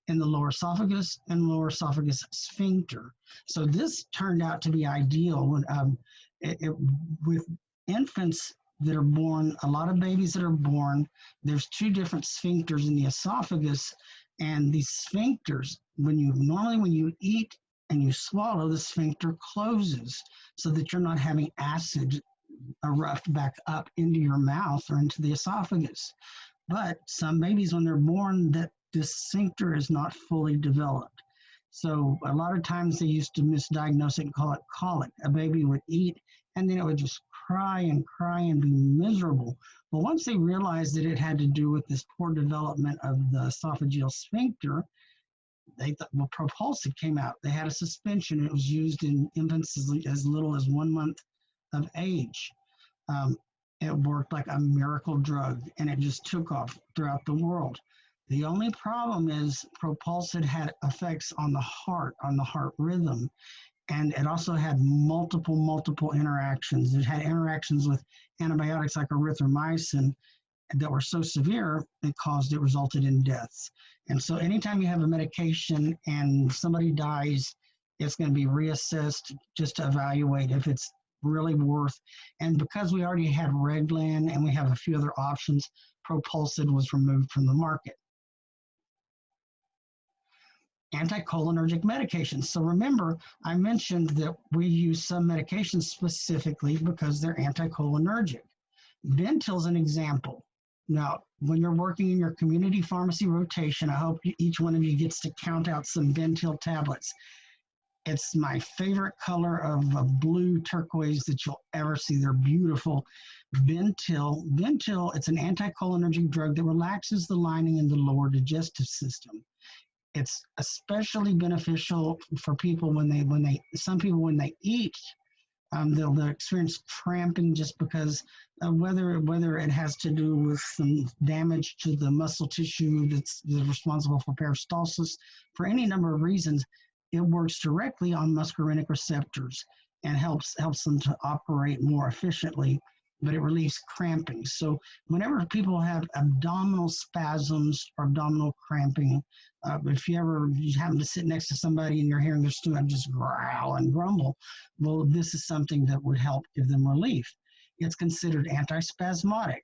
B: in the lower esophagus and lower esophagus sphincter. So this turned out to be ideal when, with infants that are born, a lot of babies that are born, there's two different sphincters in the esophagus, and these sphincters, when you eat and you swallow, the sphincter closes so that you're not having acid erupt back up into your mouth or into the esophagus. But some babies, when they're born, that this sphincter is not fully developed. So a lot of times they used to misdiagnose it and call it colic. A baby would eat and then it would just cry and be miserable. But once they realized that it had to do with this poor development of the esophageal sphincter, they thought, well, Propulsid came out. They had a suspension. It was used in infants as little as 1 month of age. It worked like a miracle drug, and it just took off throughout the world. The only problem is Propulsid had effects on the heart rhythm, and it also had multiple interactions. It had interactions with antibiotics like erythromycin that were so severe, it resulted in deaths. And so anytime you have a medication and somebody dies, it's going to be reassessed just to evaluate if it's really worth. And because we already had Reglan and we have a few other options, Propulsid was removed from the market. Anticholinergic medications. So remember, I mentioned that we use some medications specifically because they're anticholinergic. Bentil is an example. Now, when you're working in your community pharmacy rotation, I hope each one of you gets to count out some Bentil tablets. It's my favorite color of blue turquoise that you'll ever see. They're beautiful. Bentil, it's an anticholinergic drug that relaxes the lining in the lower digestive system. It's especially beneficial for people when they eat, they'll experience cramping just because whether it has to do with some damage to the muscle tissue that's responsible for peristalsis. For any number of reasons, it works directly on muscarinic receptors and helps them to operate more efficiently, but it relieves cramping. So whenever people have abdominal spasms or abdominal cramping, if you happen to sit next to somebody and you're hearing their stomach just growl and grumble, well, this is something that would help give them relief. It's considered antispasmodic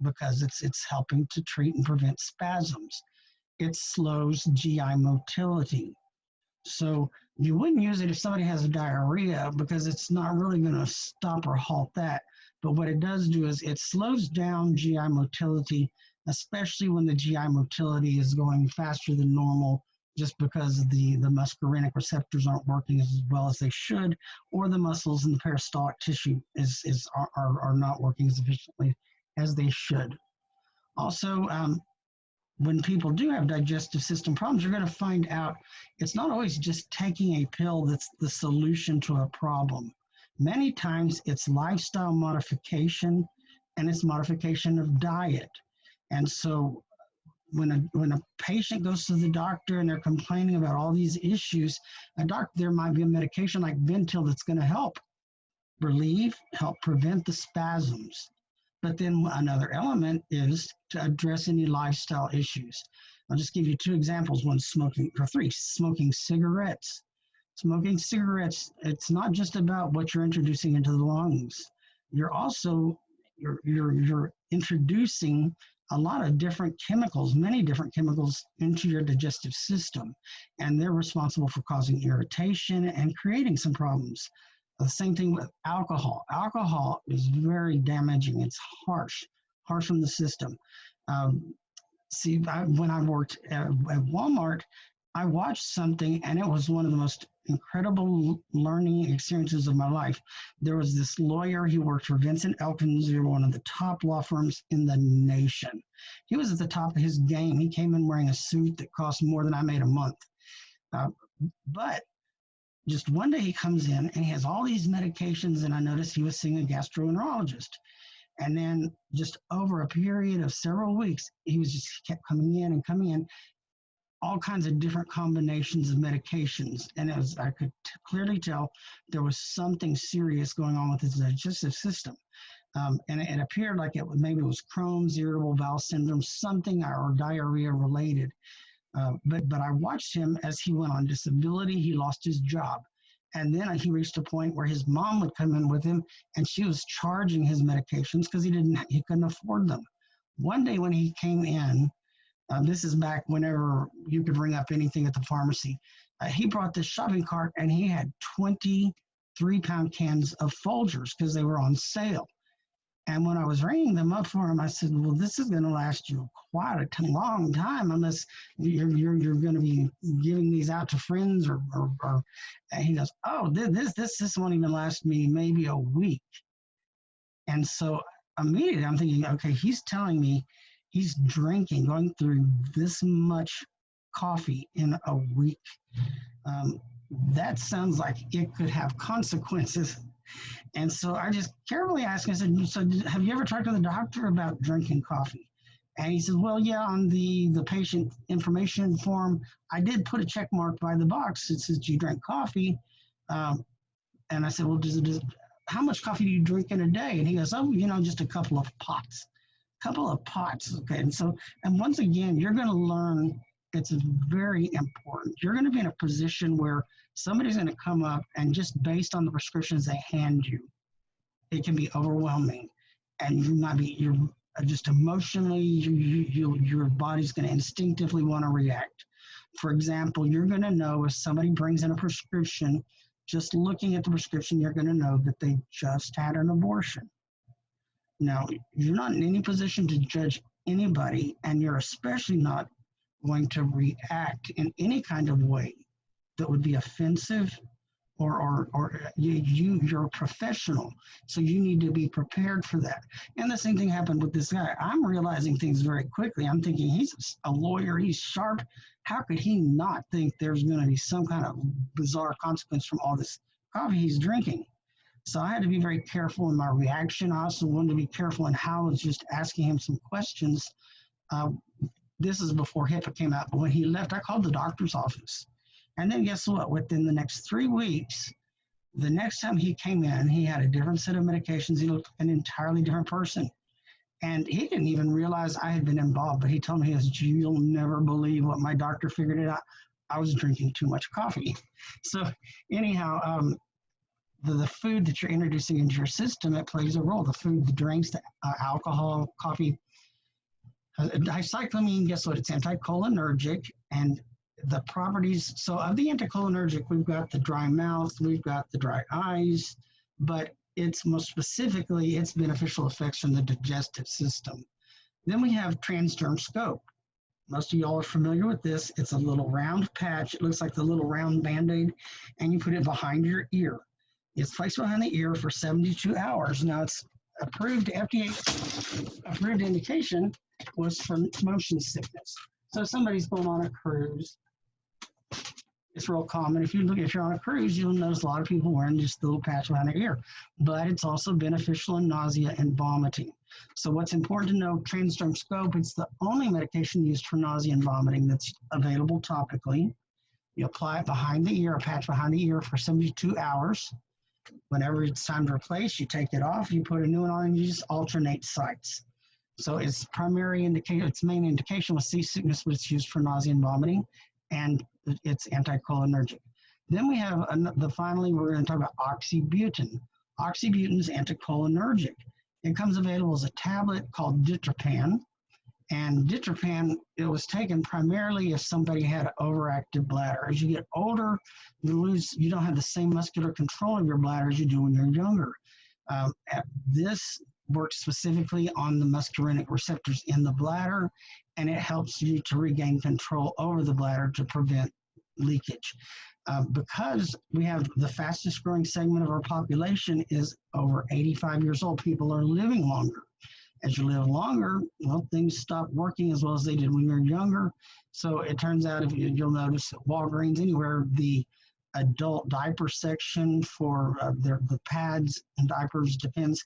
B: because it's helping to treat and prevent spasms. It slows GI motility. So you wouldn't use it if somebody has a diarrhea because it's not really going to stop or halt that. But what it does do is it slows down GI motility, especially when the GI motility is going faster than normal, just because the muscarinic receptors aren't working as well as they should, or the muscles and the peristaltic tissue are not working as efficiently as they should. Also, when people do have digestive system problems, you're going to find out it's not always just taking a pill that's the solution to a problem. Many times it's lifestyle modification and it's modification of diet. And so when a patient goes to the doctor and they're complaining about all these issues, there might be a medication like Bentil that's going to help relieve, help prevent the spasms. But then another element is to address any lifestyle issues. I'll just give you two examples. One, smoking cigarettes. Smoking cigarettes, it's not just about what you're introducing into the lungs. You're also you're introducing a lot of different chemicals, many different chemicals into your digestive system, and they're responsible for causing irritation and creating some problems. The same thing with alcohol. Alcohol is very damaging. It's harsh on the system. Um, when I worked at Walmart, I watched something, and it was one of the most incredible learning experiences of my life. There was this lawyer. He worked for Vincent Elkins, one of the top law firms in the nation. He was at the top of his game. He came in wearing a suit that cost more than I made a month. Uh, but just one day he comes in and he has all these medications, and I noticed he was seeing a gastroenterologist. And then just over a period of several weeks, he was just kept coming in and coming in, all kinds of different combinations of medications. And I could clearly tell there was something serious going on with his digestive system. And it appeared like maybe it was Crohn's, irritable bowel syndrome, something, or diarrhea related. But I watched him as he went on disability. He lost his job. And then he reached a point where his mom would come in with him, and she was charging his medications because he couldn't afford them. One day when he came in, this is back whenever you could ring up anything at the pharmacy, he brought this shopping cart, and he had 23-pound cans of Folgers because they were on sale. And when I was ringing them up for him, I said, well, this is going to last you quite a long time unless you're going to be giving these out to friends or and he goes, oh, this won't even last me maybe a week. And so immediately I'm thinking, okay, he's telling me he's going through this much coffee in a week. That sounds like it could have consequences. And so I just carefully asked him, I said, so have you ever talked to the doctor about drinking coffee? And he said, well, yeah, on the patient information form, I did put a check mark by the box that says you drank coffee. And I said, well, how much coffee do you drink in a day? And he goes, oh, just a couple of pots. Okay. And once again, you're going to learn, it's very important. You're going to be in a position where somebody's going to come up, and just based on the prescriptions they hand you, it can be overwhelming. And you're just emotionally, your body's going to instinctively want to react. For example, you're going to know if somebody brings in a prescription, just looking at the prescription, you're going to know that they just had an abortion. Now, you're not in any position to judge anybody, and you're especially not going to react in any kind of way that would be offensive, or you're a professional, so you need to be prepared for that. And the same thing happened with this guy. I'm realizing things very quickly. I'm thinking, he's a lawyer, he's sharp. How could he not think there's going to be some kind of bizarre consequence from all this coffee he's drinking? So I had to be very careful in my reaction. I also wanted to be careful in how I was just asking him some questions. This is before HIPAA came out, but when he left, I called the doctor's office. And then guess what? Within the next 3 weeks, the next time he came in, he had a different set of medications. He looked an entirely different person. And he didn't even realize I had been involved, but he told me, you'll never believe what my doctor figured it out. I was drinking too much coffee. So anyhow, the food that you're introducing into your system, it plays a role. The food, the drinks, the alcohol, coffee. Dicyclamine, guess what? It's anticholinergic, and the properties, so of the anticholinergic, we've got the dry mouth, we've got the dry eyes, but it's most specifically its beneficial effects on the digestive system. Then we have transderm scope. Most of y'all are familiar with this. It's a little round patch. It looks like the little round Band-Aid, and you put it behind your ear. It's placed behind the ear for 72 hours. Now, it's approved, FDA-approved indication was for motion sickness. So if somebody's going on a cruise, it's real common. If you're on a cruise, you'll notice a lot of people wearing just the little patch behind their ear. But it's also beneficial in nausea and vomiting. So what's important to know, transderm scope, it's the only medication used for nausea and vomiting that's available topically. You apply it behind the ear, a patch behind the ear for 72 hours. Whenever it's time to replace, you take it off, you put a new one on, and you just alternate sites. So its main indication was seasickness, but it's used for nausea and vomiting, and it's anticholinergic. Then we have finally, we're going to talk about oxybutynin. Oxybutynin is anticholinergic. It comes available as a tablet called ditropan. And ditropan, it was taken primarily if somebody had an overactive bladder. As you get older, you don't have the same muscular control of your bladder as you do when you're younger. This works specifically on the muscarinic receptors in the bladder, and it helps you to regain control over the bladder to prevent leakage. Because we have the fastest growing segment of our population is over 85 years old, people are living longer. As you live longer, well, things stop working as well as they did when you're younger. So it turns out, you'll notice at Walgreens, anywhere, the adult diaper section for the pads and diapers, depends.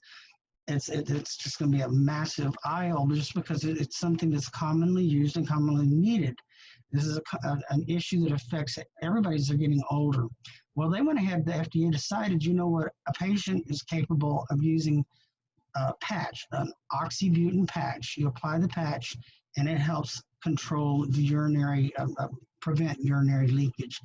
B: It's just going to be a massive aisle just because it's something that's commonly used and commonly needed. This is an issue that affects everybody as they're getting older. Well, they went ahead, the FDA decided, you know what, a patient is capable of using a patch, an oxybutynin patch. You apply the patch and it helps control the urinary, prevent urinary leakage.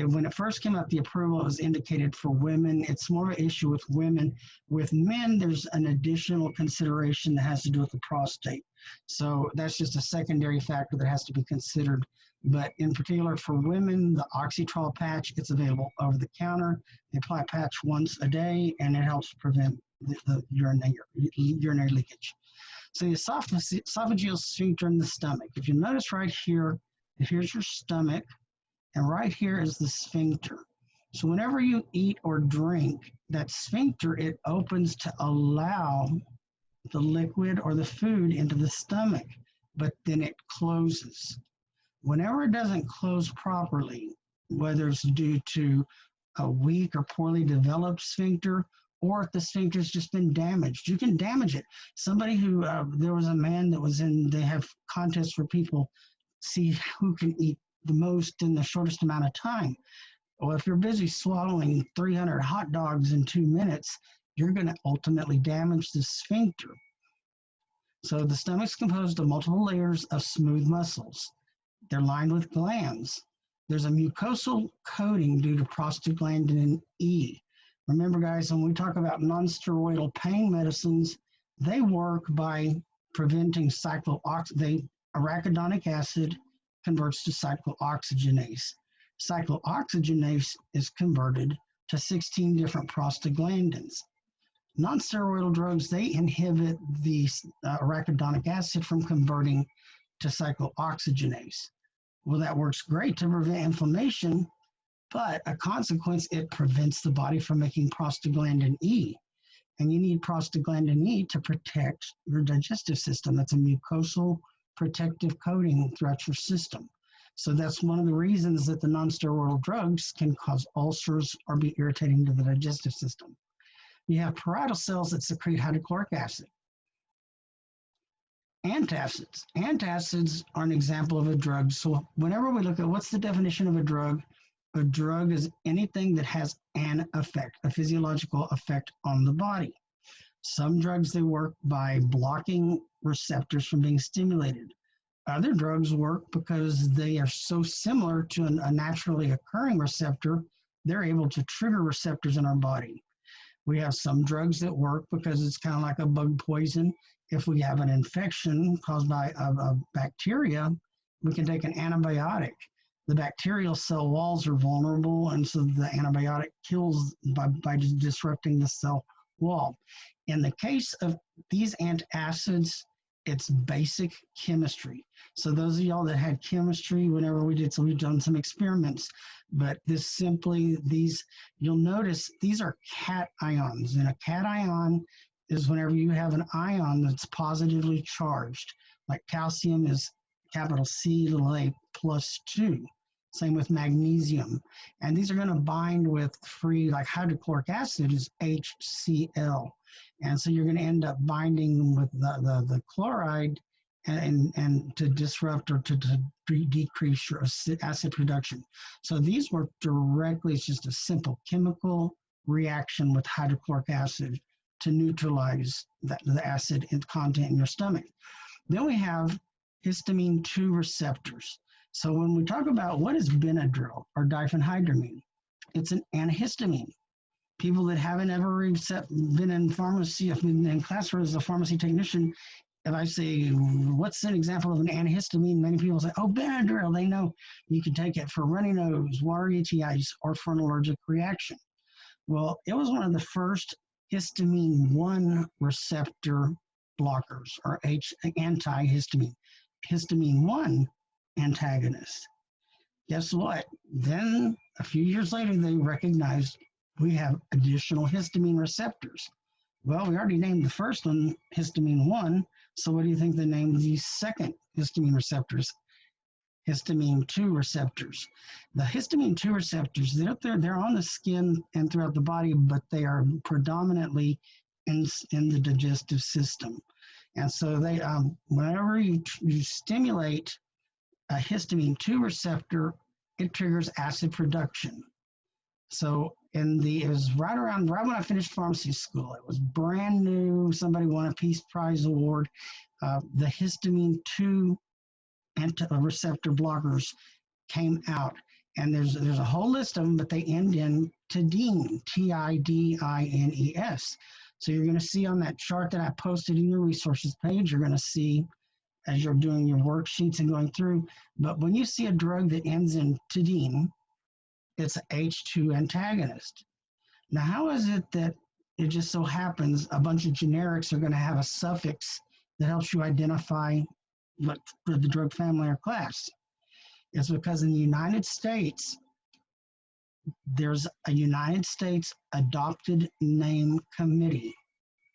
B: When it first came out, the approval was indicated for women. It's more of an issue with women. With men, there's an additional consideration that has to do with the prostate. So that's just a secondary factor that has to be considered. But in particular for women, the Oxytrol patch, it's available over the counter. They apply a patch once a day, and it helps prevent the urinary leakage. So the esophageal sphincter in the stomach. If you notice right here, here's your stomach, and right here is the sphincter. So whenever you eat or drink, that sphincter, it opens to allow the liquid or the food into the stomach, but then it closes. Whenever it doesn't close properly, whether it's due to a weak or poorly developed sphincter, or if the sphincter's just been damaged, you can damage it. Somebody who, there was a man that was they have contests where people see who can eat the most in the shortest amount of time. Well, if you're busy swallowing 300 hot dogs in 2 minutes, you're going to ultimately damage the sphincter. So the stomach's composed of multiple layers of smooth muscles. They're lined with glands. There's a mucosal coating due to prostaglandin E. Remember, guys, when we talk about non-steroidal pain medicines, they work by preventing arachidonic acid converts to cyclooxygenase. Cyclooxygenase is converted to 16 different prostaglandins. Non-steroidal drugs, they inhibit the arachidonic acid from converting to cyclooxygenase. Well, that works great to prevent inflammation, but a consequence, it prevents the body from making prostaglandin E. And you need prostaglandin E to protect your digestive system. That's a mucosal protective coating throughout your system. So that's one of the reasons that the non-steroidal drugs can cause ulcers or be irritating to the digestive system. You have parietal cells that secrete hydrochloric acid. Antacids. Antacids are an example of a drug. So whenever we look at what's the definition of a drug is anything that has an effect, a physiological effect on the body. Some drugs, they work by blocking receptors from being stimulated. Other drugs work because they are so similar to a naturally occurring receptor, they're able to trigger receptors in our body. We have some drugs that work because it's kind of like a bug poison. If we have an infection caused by a bacteria, we can take an antibiotic. The bacterial cell walls are vulnerable, and so the antibiotic kills by disrupting the cell wall. In the case of these antacids, it's basic chemistry. So those of y'all that had chemistry, whenever we've done some experiments, but you'll notice these are cations, and a cation is whenever you have an ion that's positively charged, like calcium is capital C, little a, +2. Same with magnesium. And these are going to bind with free, like hydrochloric acid is HCl. And so you're going to end up binding with the chloride and to disrupt or to decrease your acid production. So these work directly, it's just a simple chemical reaction with hydrochloric acid to neutralize the acid content in your stomach. Then we have histamine 2 receptors. So when we talk about what is Benadryl or diphenhydramine, it's an antihistamine. People that haven't ever been in pharmacy, if been in class as a pharmacy technician, if I say, what's an example of an antihistamine? Many people say, oh, Benadryl. They know you can take it for runny nose, water UTIs, or for an allergic reaction. Well, it was one of the first histamine 1 receptor blockers, or antihistamine, histamine 1 antagonist. Guess what? Then a few years later, they recognized we have additional histamine receptors. Well, we already named the first one histamine 1, so what do you think they named the second histamine receptors? Histamine 2 receptors. The histamine 2 receptors, they're on the skin and throughout the body, but they are predominantly in the digestive system. And so they, whenever you stimulate a histamine 2 receptor, it triggers acid production. So it was right when I finished pharmacy school. It was brand new. Somebody won a Peace Prize award. The histamine 2 receptor blockers came out, and there's a whole list of them, but they end in tidine, Tidines. So you're going to see on that chart that I posted in your resources page, you're going to see as you're doing your worksheets and going through. But when you see a drug that ends in tidine, it's an H2 antagonist. Now, how is it that it just so happens a bunch of generics are going to have a suffix that helps you identify what the drug family or class? It's because in the United States, there's a United States Adopted Name Committee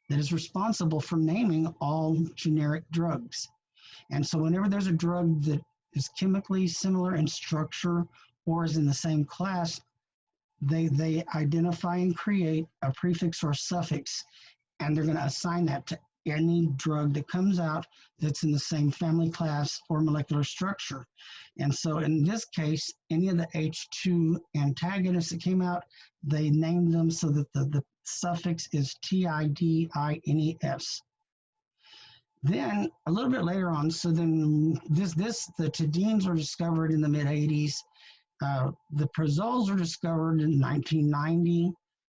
B: that is responsible for naming all generic drugs. And so whenever there's a drug that is chemically similar in structure or is in the same class, they identify and create a prefix or suffix, and they're going to assign that to any drug that comes out that's in the same family class or molecular structure. And so in this case, any of the H2 antagonists that came out, they named them so that the suffix is Tidines. Then a little bit later on, so then the tidines were discovered in the mid-80s. The prazoles were discovered in 1990,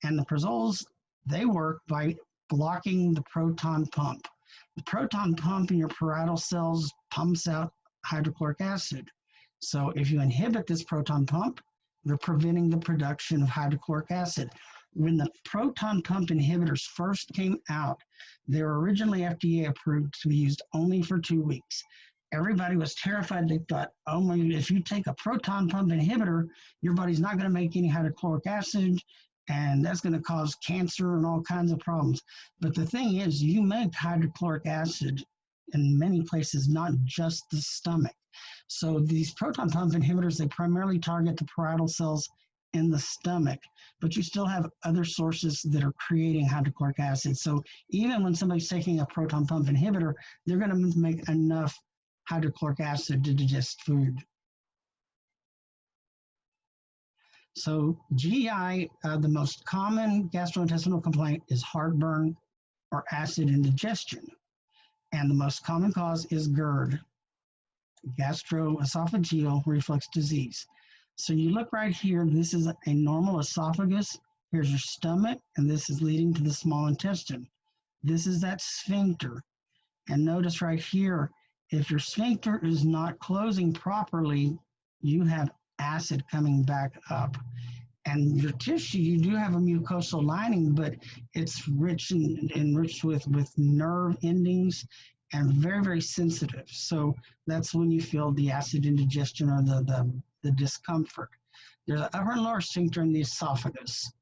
B: and the prazoles, they work by blocking the proton pump. The proton pump in your parietal cells pumps out hydrochloric acid. So if you inhibit this proton pump, you're preventing the production of hydrochloric acid. When the proton pump inhibitors first came out, they were originally FDA approved to be used only for 2 weeks. Everybody was terrified. They thought, oh my, if you take a proton pump inhibitor, your body's not going to make any hydrochloric acid, and that's going to cause cancer and all kinds of problems. But the thing is, you make hydrochloric acid in many places, not just the stomach. So these proton pump inhibitors, they primarily target the parietal cells in the stomach, but you still have other sources that are creating hydrochloric acid. So even when somebody's taking a proton pump inhibitor, they're going to make enough hydrochloric acid to digest food. So GI, the most common gastrointestinal complaint is heartburn or acid indigestion. And the most common cause is GERD, gastroesophageal reflux disease. So you look right here, this is a normal esophagus. Here's your stomach, and this is leading to the small intestine. This is that sphincter. And notice right here, if your sphincter is not closing properly, you have acid coming back up. And your tissue, you do have a mucosal lining, but it's rich and enriched with nerve endings and very, very sensitive. So that's when you feel the acid indigestion or the discomfort. There's an upper and lower sphincter in the esophagus.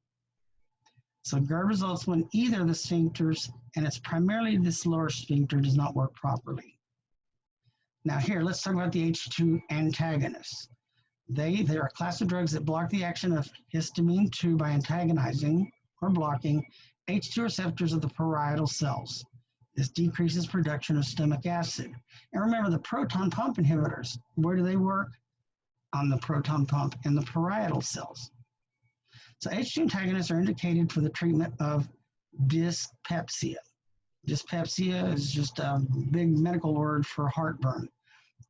B: So GERD results when either of the sphincters, and it's primarily this lower sphincter, does not work properly. Now here, let's talk about the H2 antagonists. They're a class of drugs that block the action of histamine 2 by antagonizing or blocking H2 receptors of the parietal cells. This decreases production of stomach acid. And remember, the proton pump inhibitors, where do they work? On the proton pump in the parietal cells. So H2 antagonists are indicated for the treatment of dyspepsia. Dyspepsia is just a big medical word for heartburn.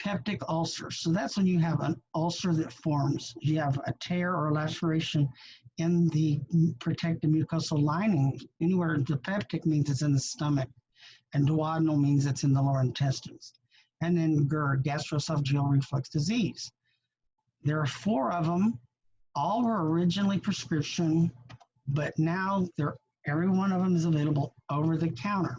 B: Peptic ulcer. So that's when you have an ulcer that forms. You have a tear or laceration in the protective mucosal lining. Anywhere the peptic means it's in the stomach, and duodenal means it's in the lower intestines. And then GERD, gastroesophageal reflux disease. There are 4 of them. All were originally prescription, but now every one of them is available over the counter.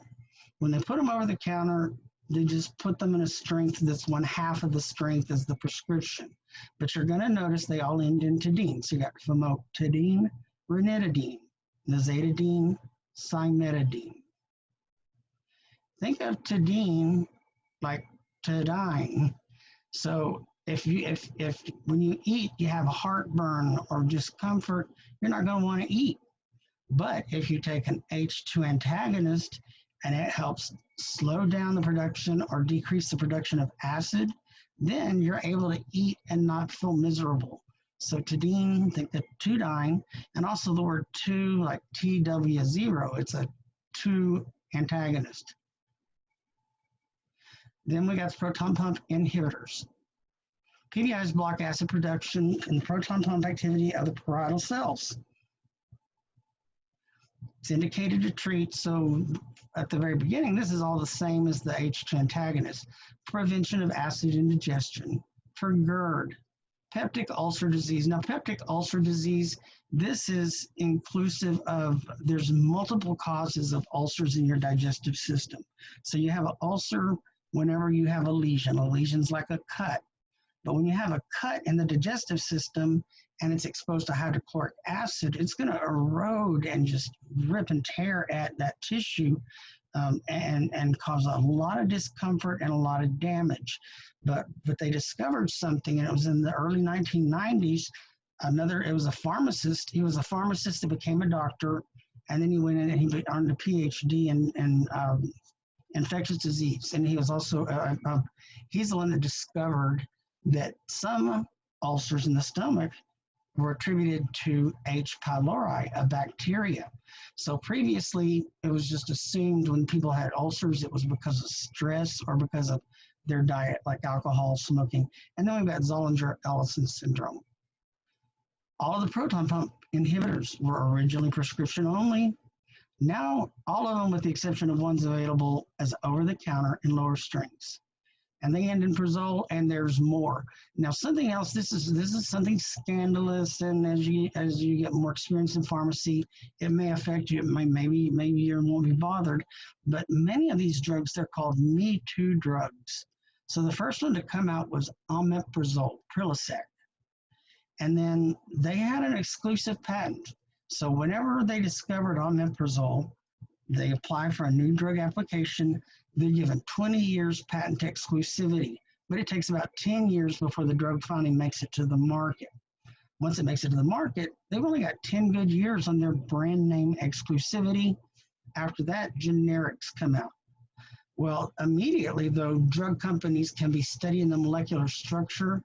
B: When they put them over the counter, they just put them in a strength that's 1/2 of the strength as the prescription. But you're going to notice they all end in tadine. So you got famotidine, ranitidine, nizatidine, cimetidine. Think of tadine like tadine. So if when you eat you have heartburn or discomfort, you're not going to want to eat. But if you take an H2 antagonist and it helps slow down the production or decrease the production of acid, then you're able to eat and not feel miserable. So tadine, think of tudine, and also the word 2, like TW0, it's a 2 antagonist. Then we got proton pump inhibitors. PPIs block acid production and proton pump activity of the parietal cells. It's indicated to treat, so at the very beginning, this is all the same as the H2 antagonist. Prevention of acid indigestion. For GERD, peptic ulcer disease. Now, peptic ulcer disease, this is inclusive of, there's multiple causes of ulcers in your digestive system. So you have an ulcer whenever you have a lesion. A lesion's like a cut. But when you have a cut in the digestive system and it's exposed to hydrochloric acid, it's going to erode and just rip and tear at that tissue and cause a lot of discomfort and a lot of damage. But they discovered something, and it was in the early 1990s. It was a pharmacist. He was a pharmacist that became a doctor, and then he went in and he earned a PhD in infectious disease. And he was also, he's the one that discovered that some ulcers in the stomach were attributed to H. pylori, a bacteria. So previously, it was just assumed when people had ulcers, it was because of stress or because of their diet, like alcohol, smoking. And then we've got Zollinger-Ellison syndrome. All of the proton pump inhibitors were originally prescription only. Now, all of them, with the exception of ones available as over-the-counter in lower strengths. And they end in Prazole, and there's more. Now, something else, this is something scandalous, and as you get more experience in pharmacy, it may affect you. Maybe you won't be bothered. But many of these drugs, they're called Me Too drugs. So the first one to come out was omeprazole, Prilosec. And then they had an exclusive patent. So whenever they discovered omeprazole, they apply for a new drug application. They're given 20 years patent exclusivity, but it takes about 10 years before the drug finally makes it to the market. Once it makes it to the market, they've only got 10 good years on their brand name exclusivity. After that, generics come out. Well, immediately, though, drug companies can be studying the molecular structure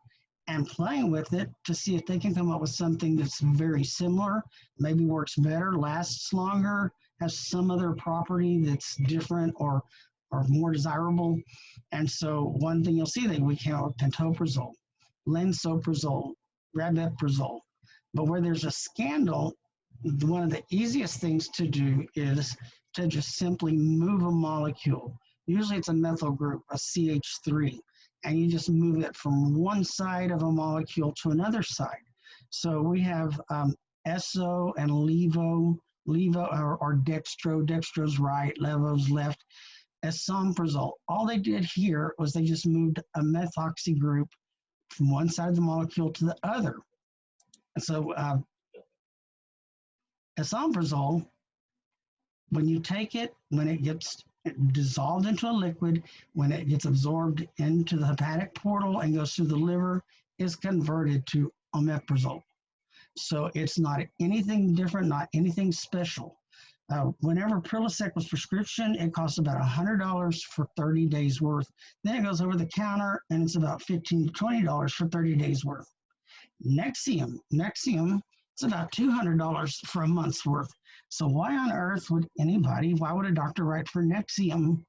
B: and playing with it to see if they can come up with something that's very similar, maybe works better, lasts longer, has some other property that's different or more desirable. And so one thing you'll see that we came out with pantoprazole, lansoprazole, rabeprazole. But where there's a scandal, one of the easiest things to do is to just simply move a molecule. Usually it's a methyl group, a CH3, and you just move it from one side of a molecule to another side. So we have SO and levo or dextro, dextro's right, levo's left, esomeprazole. All they did here was they just moved a methoxy group from one side of the molecule to the other. And so esomeprazole, when you take it, when it gets dissolved into a liquid, when it gets absorbed into the hepatic portal and goes through the liver, is converted to omeprazole. So it's not anything different, not anything special. Whenever Prilosec was prescription, it costs about $100 for 30 days worth. Then it goes over the counter, and it's about $15 to $20 for 30 days worth. Nexium, it's about $200 for a month's worth. So why on earth would why would a doctor write for Nexium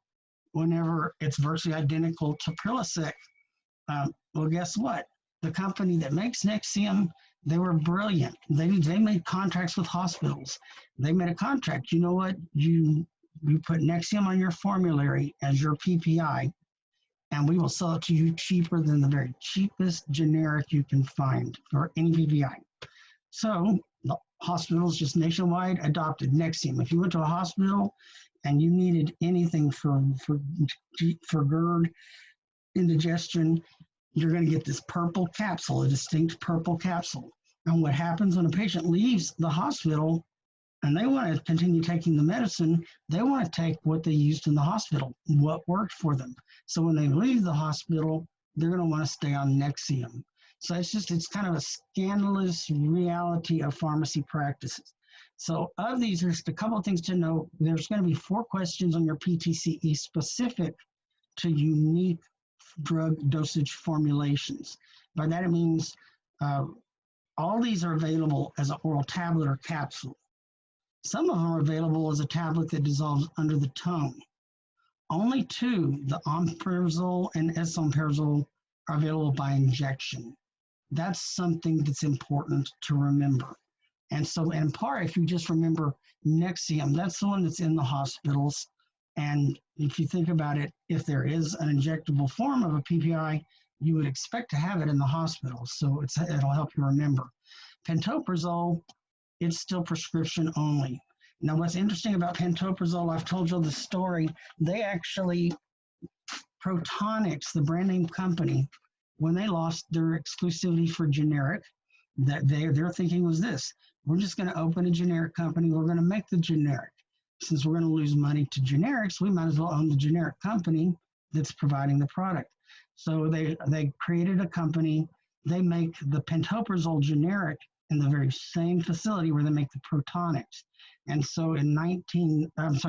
B: whenever it's virtually identical to Prilosec? Well, guess what? The company that makes Nexium, they were brilliant. They made contracts with hospitals. They made a contract. You know what? You put Nexium on your formulary as your PPI, and we will sell it to you cheaper than the very cheapest generic you can find for any PPI. So the hospitals just nationwide adopted Nexium. If you went to a hospital and you needed anything for GERD, indigestion, you're going to get this purple capsule, a distinct purple capsule. And what happens when a patient leaves the hospital and they want to continue taking the medicine, they want to take what they used in the hospital, what worked for them. So when they leave the hospital, they're going to want to stay on Nexium. So it's kind of a scandalous reality of pharmacy practices. So of these, there's a couple of things to know. There's going to be 4 questions on your PTCE specific to unique drug dosage formulations. By that it means all these are available as an oral tablet or capsule. Some of them are available as a tablet that dissolves under the tongue. Only 2, the omeprazole and esomeprazole, are available by injection. That's something that's important to remember. And so in part, if you just remember Nexium, that's the one that's in the hospitals. And if you think about it, if there is an injectable form of a PPI, you would expect to have it in the hospital. So it'll help you remember. Pantoprazole, it's still prescription only. Now, what's interesting about pantoprazole, I've told you the story. They actually, Protonix, the brand name company, when they lost their exclusivity for generic, that their thinking was this: we're just going to open a generic company. We're going to make the generic. Since we're going to lose money to generics, we might as well own the generic company that's providing the product. So they created a company. They make the pantoprazole generic in the very same facility where they make the Protonix. And so in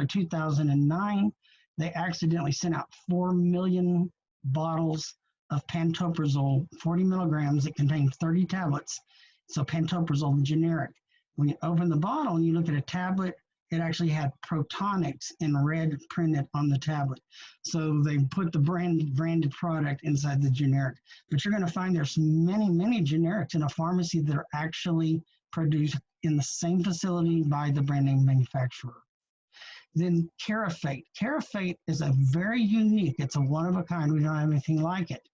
B: 2009, they accidentally sent out 4 million bottles of pantoprazole, 40 milligrams that contained 30 tablets. So pantoprazole, the generic. When you open the bottle and you look at a tablet, it actually had Protonix in red printed on the tablet. So they put the branded product inside the generic. But you're going to find there's many, many generics in a pharmacy that are actually produced in the same facility by the brand name manufacturer. Then Carafate. Carafate is a very unique, it's a one of a kind. We don't have anything like it.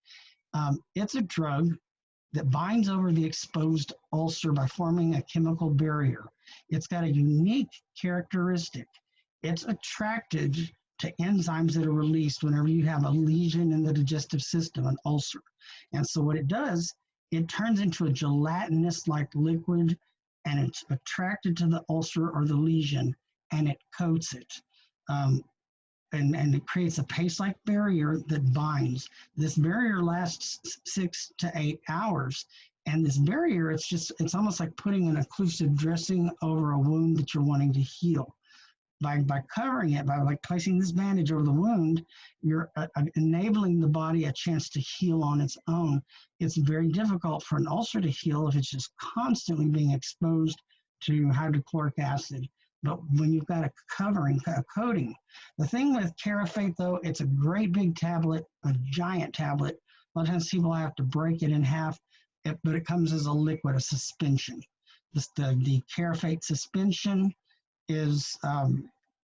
B: It's a drug that binds over the exposed ulcer by forming a chemical barrier. It's got a unique characteristic. It's attracted to enzymes that are released whenever you have a lesion in the digestive system, an ulcer. And so what it does, it turns into a gelatinous-like liquid, and it's attracted to the ulcer or the lesion, and it coats it. And it creates a paste-like barrier that binds. This barrier lasts 6 to 8 hours. And this barrier, it's almost like putting an occlusive dressing over a wound that you're wanting to heal. By covering it, by like placing this bandage over the wound, you're enabling the body a chance to heal on its own. It's very difficult for an ulcer to heal if it's just constantly being exposed to hydrochloric acid. But when you've got a covering, a coating. The thing with Carafate, though, it's a great big tablet, a giant tablet. A lot of times people have to break it in half, but it comes as a liquid, a suspension. The Carafate suspension is,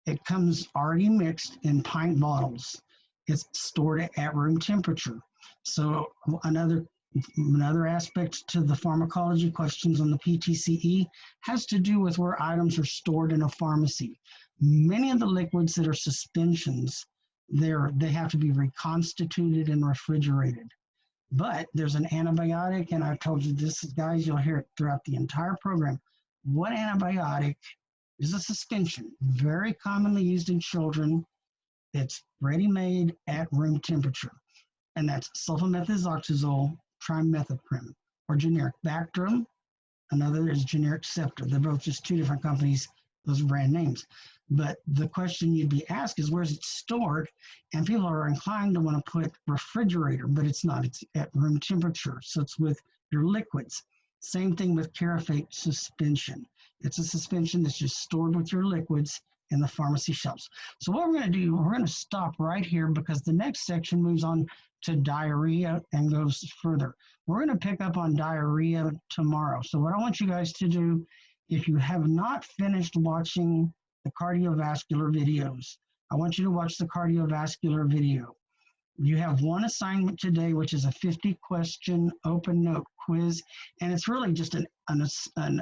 B: it comes already mixed in pint bottles. It's stored at room temperature. So another aspect to the pharmacology questions on the PTCE has to do with where items are stored in a pharmacy. Many of the liquids that are suspensions, they have to be reconstituted and refrigerated. But there's an antibiotic, and I've told you this, guys, you'll hear it throughout the entire program. What antibiotic is a suspension, very commonly used in children. It's ready-made at room temperature, and that's sulfamethoxazole, trimethoprim, or generic Bactrim. Another is generic Scepter. They're both just 2 different companies, those brand names. But the question you'd be asked is, where's it stored? And people are inclined to want to put refrigerator, but it's not. It's at room temperature, so it's with your liquids. Same thing with Carafate suspension. It's a suspension that's just stored with your liquids, in the pharmacy shelves. So what we're going to do, we're going to stop right here because the next section moves on to diarrhea and goes further. We're going to pick up on diarrhea tomorrow. So what I want you guys to do, if you have not finished watching the cardiovascular videos, I want you to watch the cardiovascular video. You have one assignment today, which is a 50-question open note quiz, and it's really just an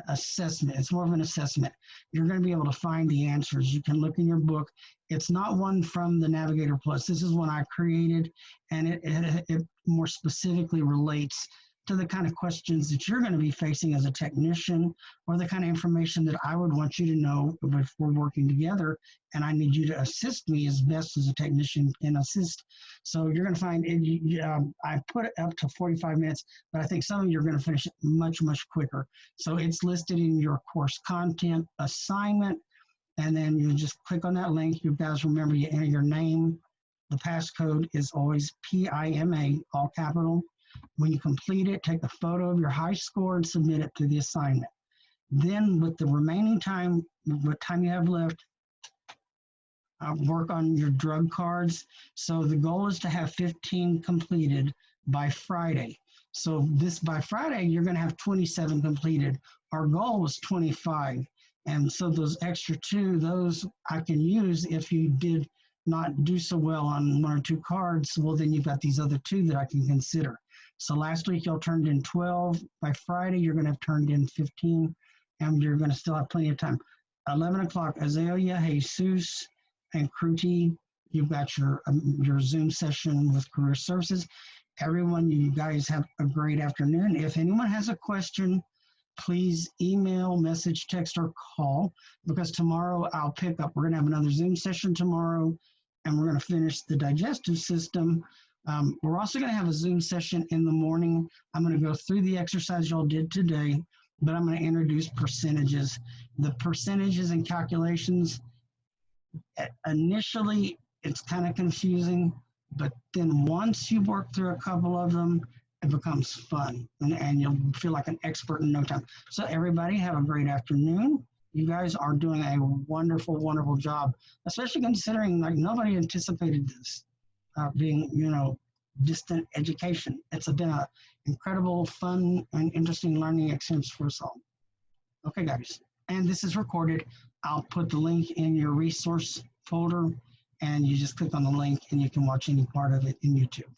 B: assessment. It's more of an assessment. You're going to be able to find the answers. You can look in your book. It's not one from the Navigator Plus. This is one I created, and it more specifically relates to the kind of questions that you're going to be facing as a technician, or the kind of information that I would want you to know if we're working together and I need you to assist me as best as a technician can assist. So you're going to find, I put it up to 45 minutes, but I think some of you are going to finish it much, much quicker. So it's listed in your course content assignment, and then you just click on that link. You guys remember, you enter your name. The passcode is always PIMA, all capital. When you complete it, take a photo of your high score and submit it to the assignment. Then with the remaining time, what time you have left, work on your drug cards. So the goal is to have 15 completed by Friday. So by Friday, you're going to have 27 completed. Our goal was 25. And so those extra 2, those I can use if you did not do so well on 1 or 2 cards. Well, then you've got these other 2 that I can consider. So last week y'all turned in 12. By Friday, you're going to have turned in 15, and you're going to still have plenty of time. 11 o'clock, Azalea, Jesus, and Kruti, you've got your Zoom session with Career Services. Everyone, you guys have a great afternoon. If anyone has a question, please email, message, text, or call, because tomorrow I'll pick up. We're going to have another Zoom session tomorrow, and we're going to finish the digestive system. We're also going to have a Zoom session in the morning. I'm going to go through the exercise y'all did today, but I'm going to introduce percentages. The percentages and calculations, initially, it's kind of confusing, but then once you work through a couple of them, it becomes fun, and you'll feel like an expert in no time. So everybody, have a great afternoon. You guys are doing a wonderful, wonderful job, especially considering like nobody anticipated this. Being, distant education. It's been an incredible, fun, and interesting learning experience for us all. Okay, guys. And this is recorded. I'll put the link in your resource folder, and you just click on the link, and you can watch any part of it in YouTube.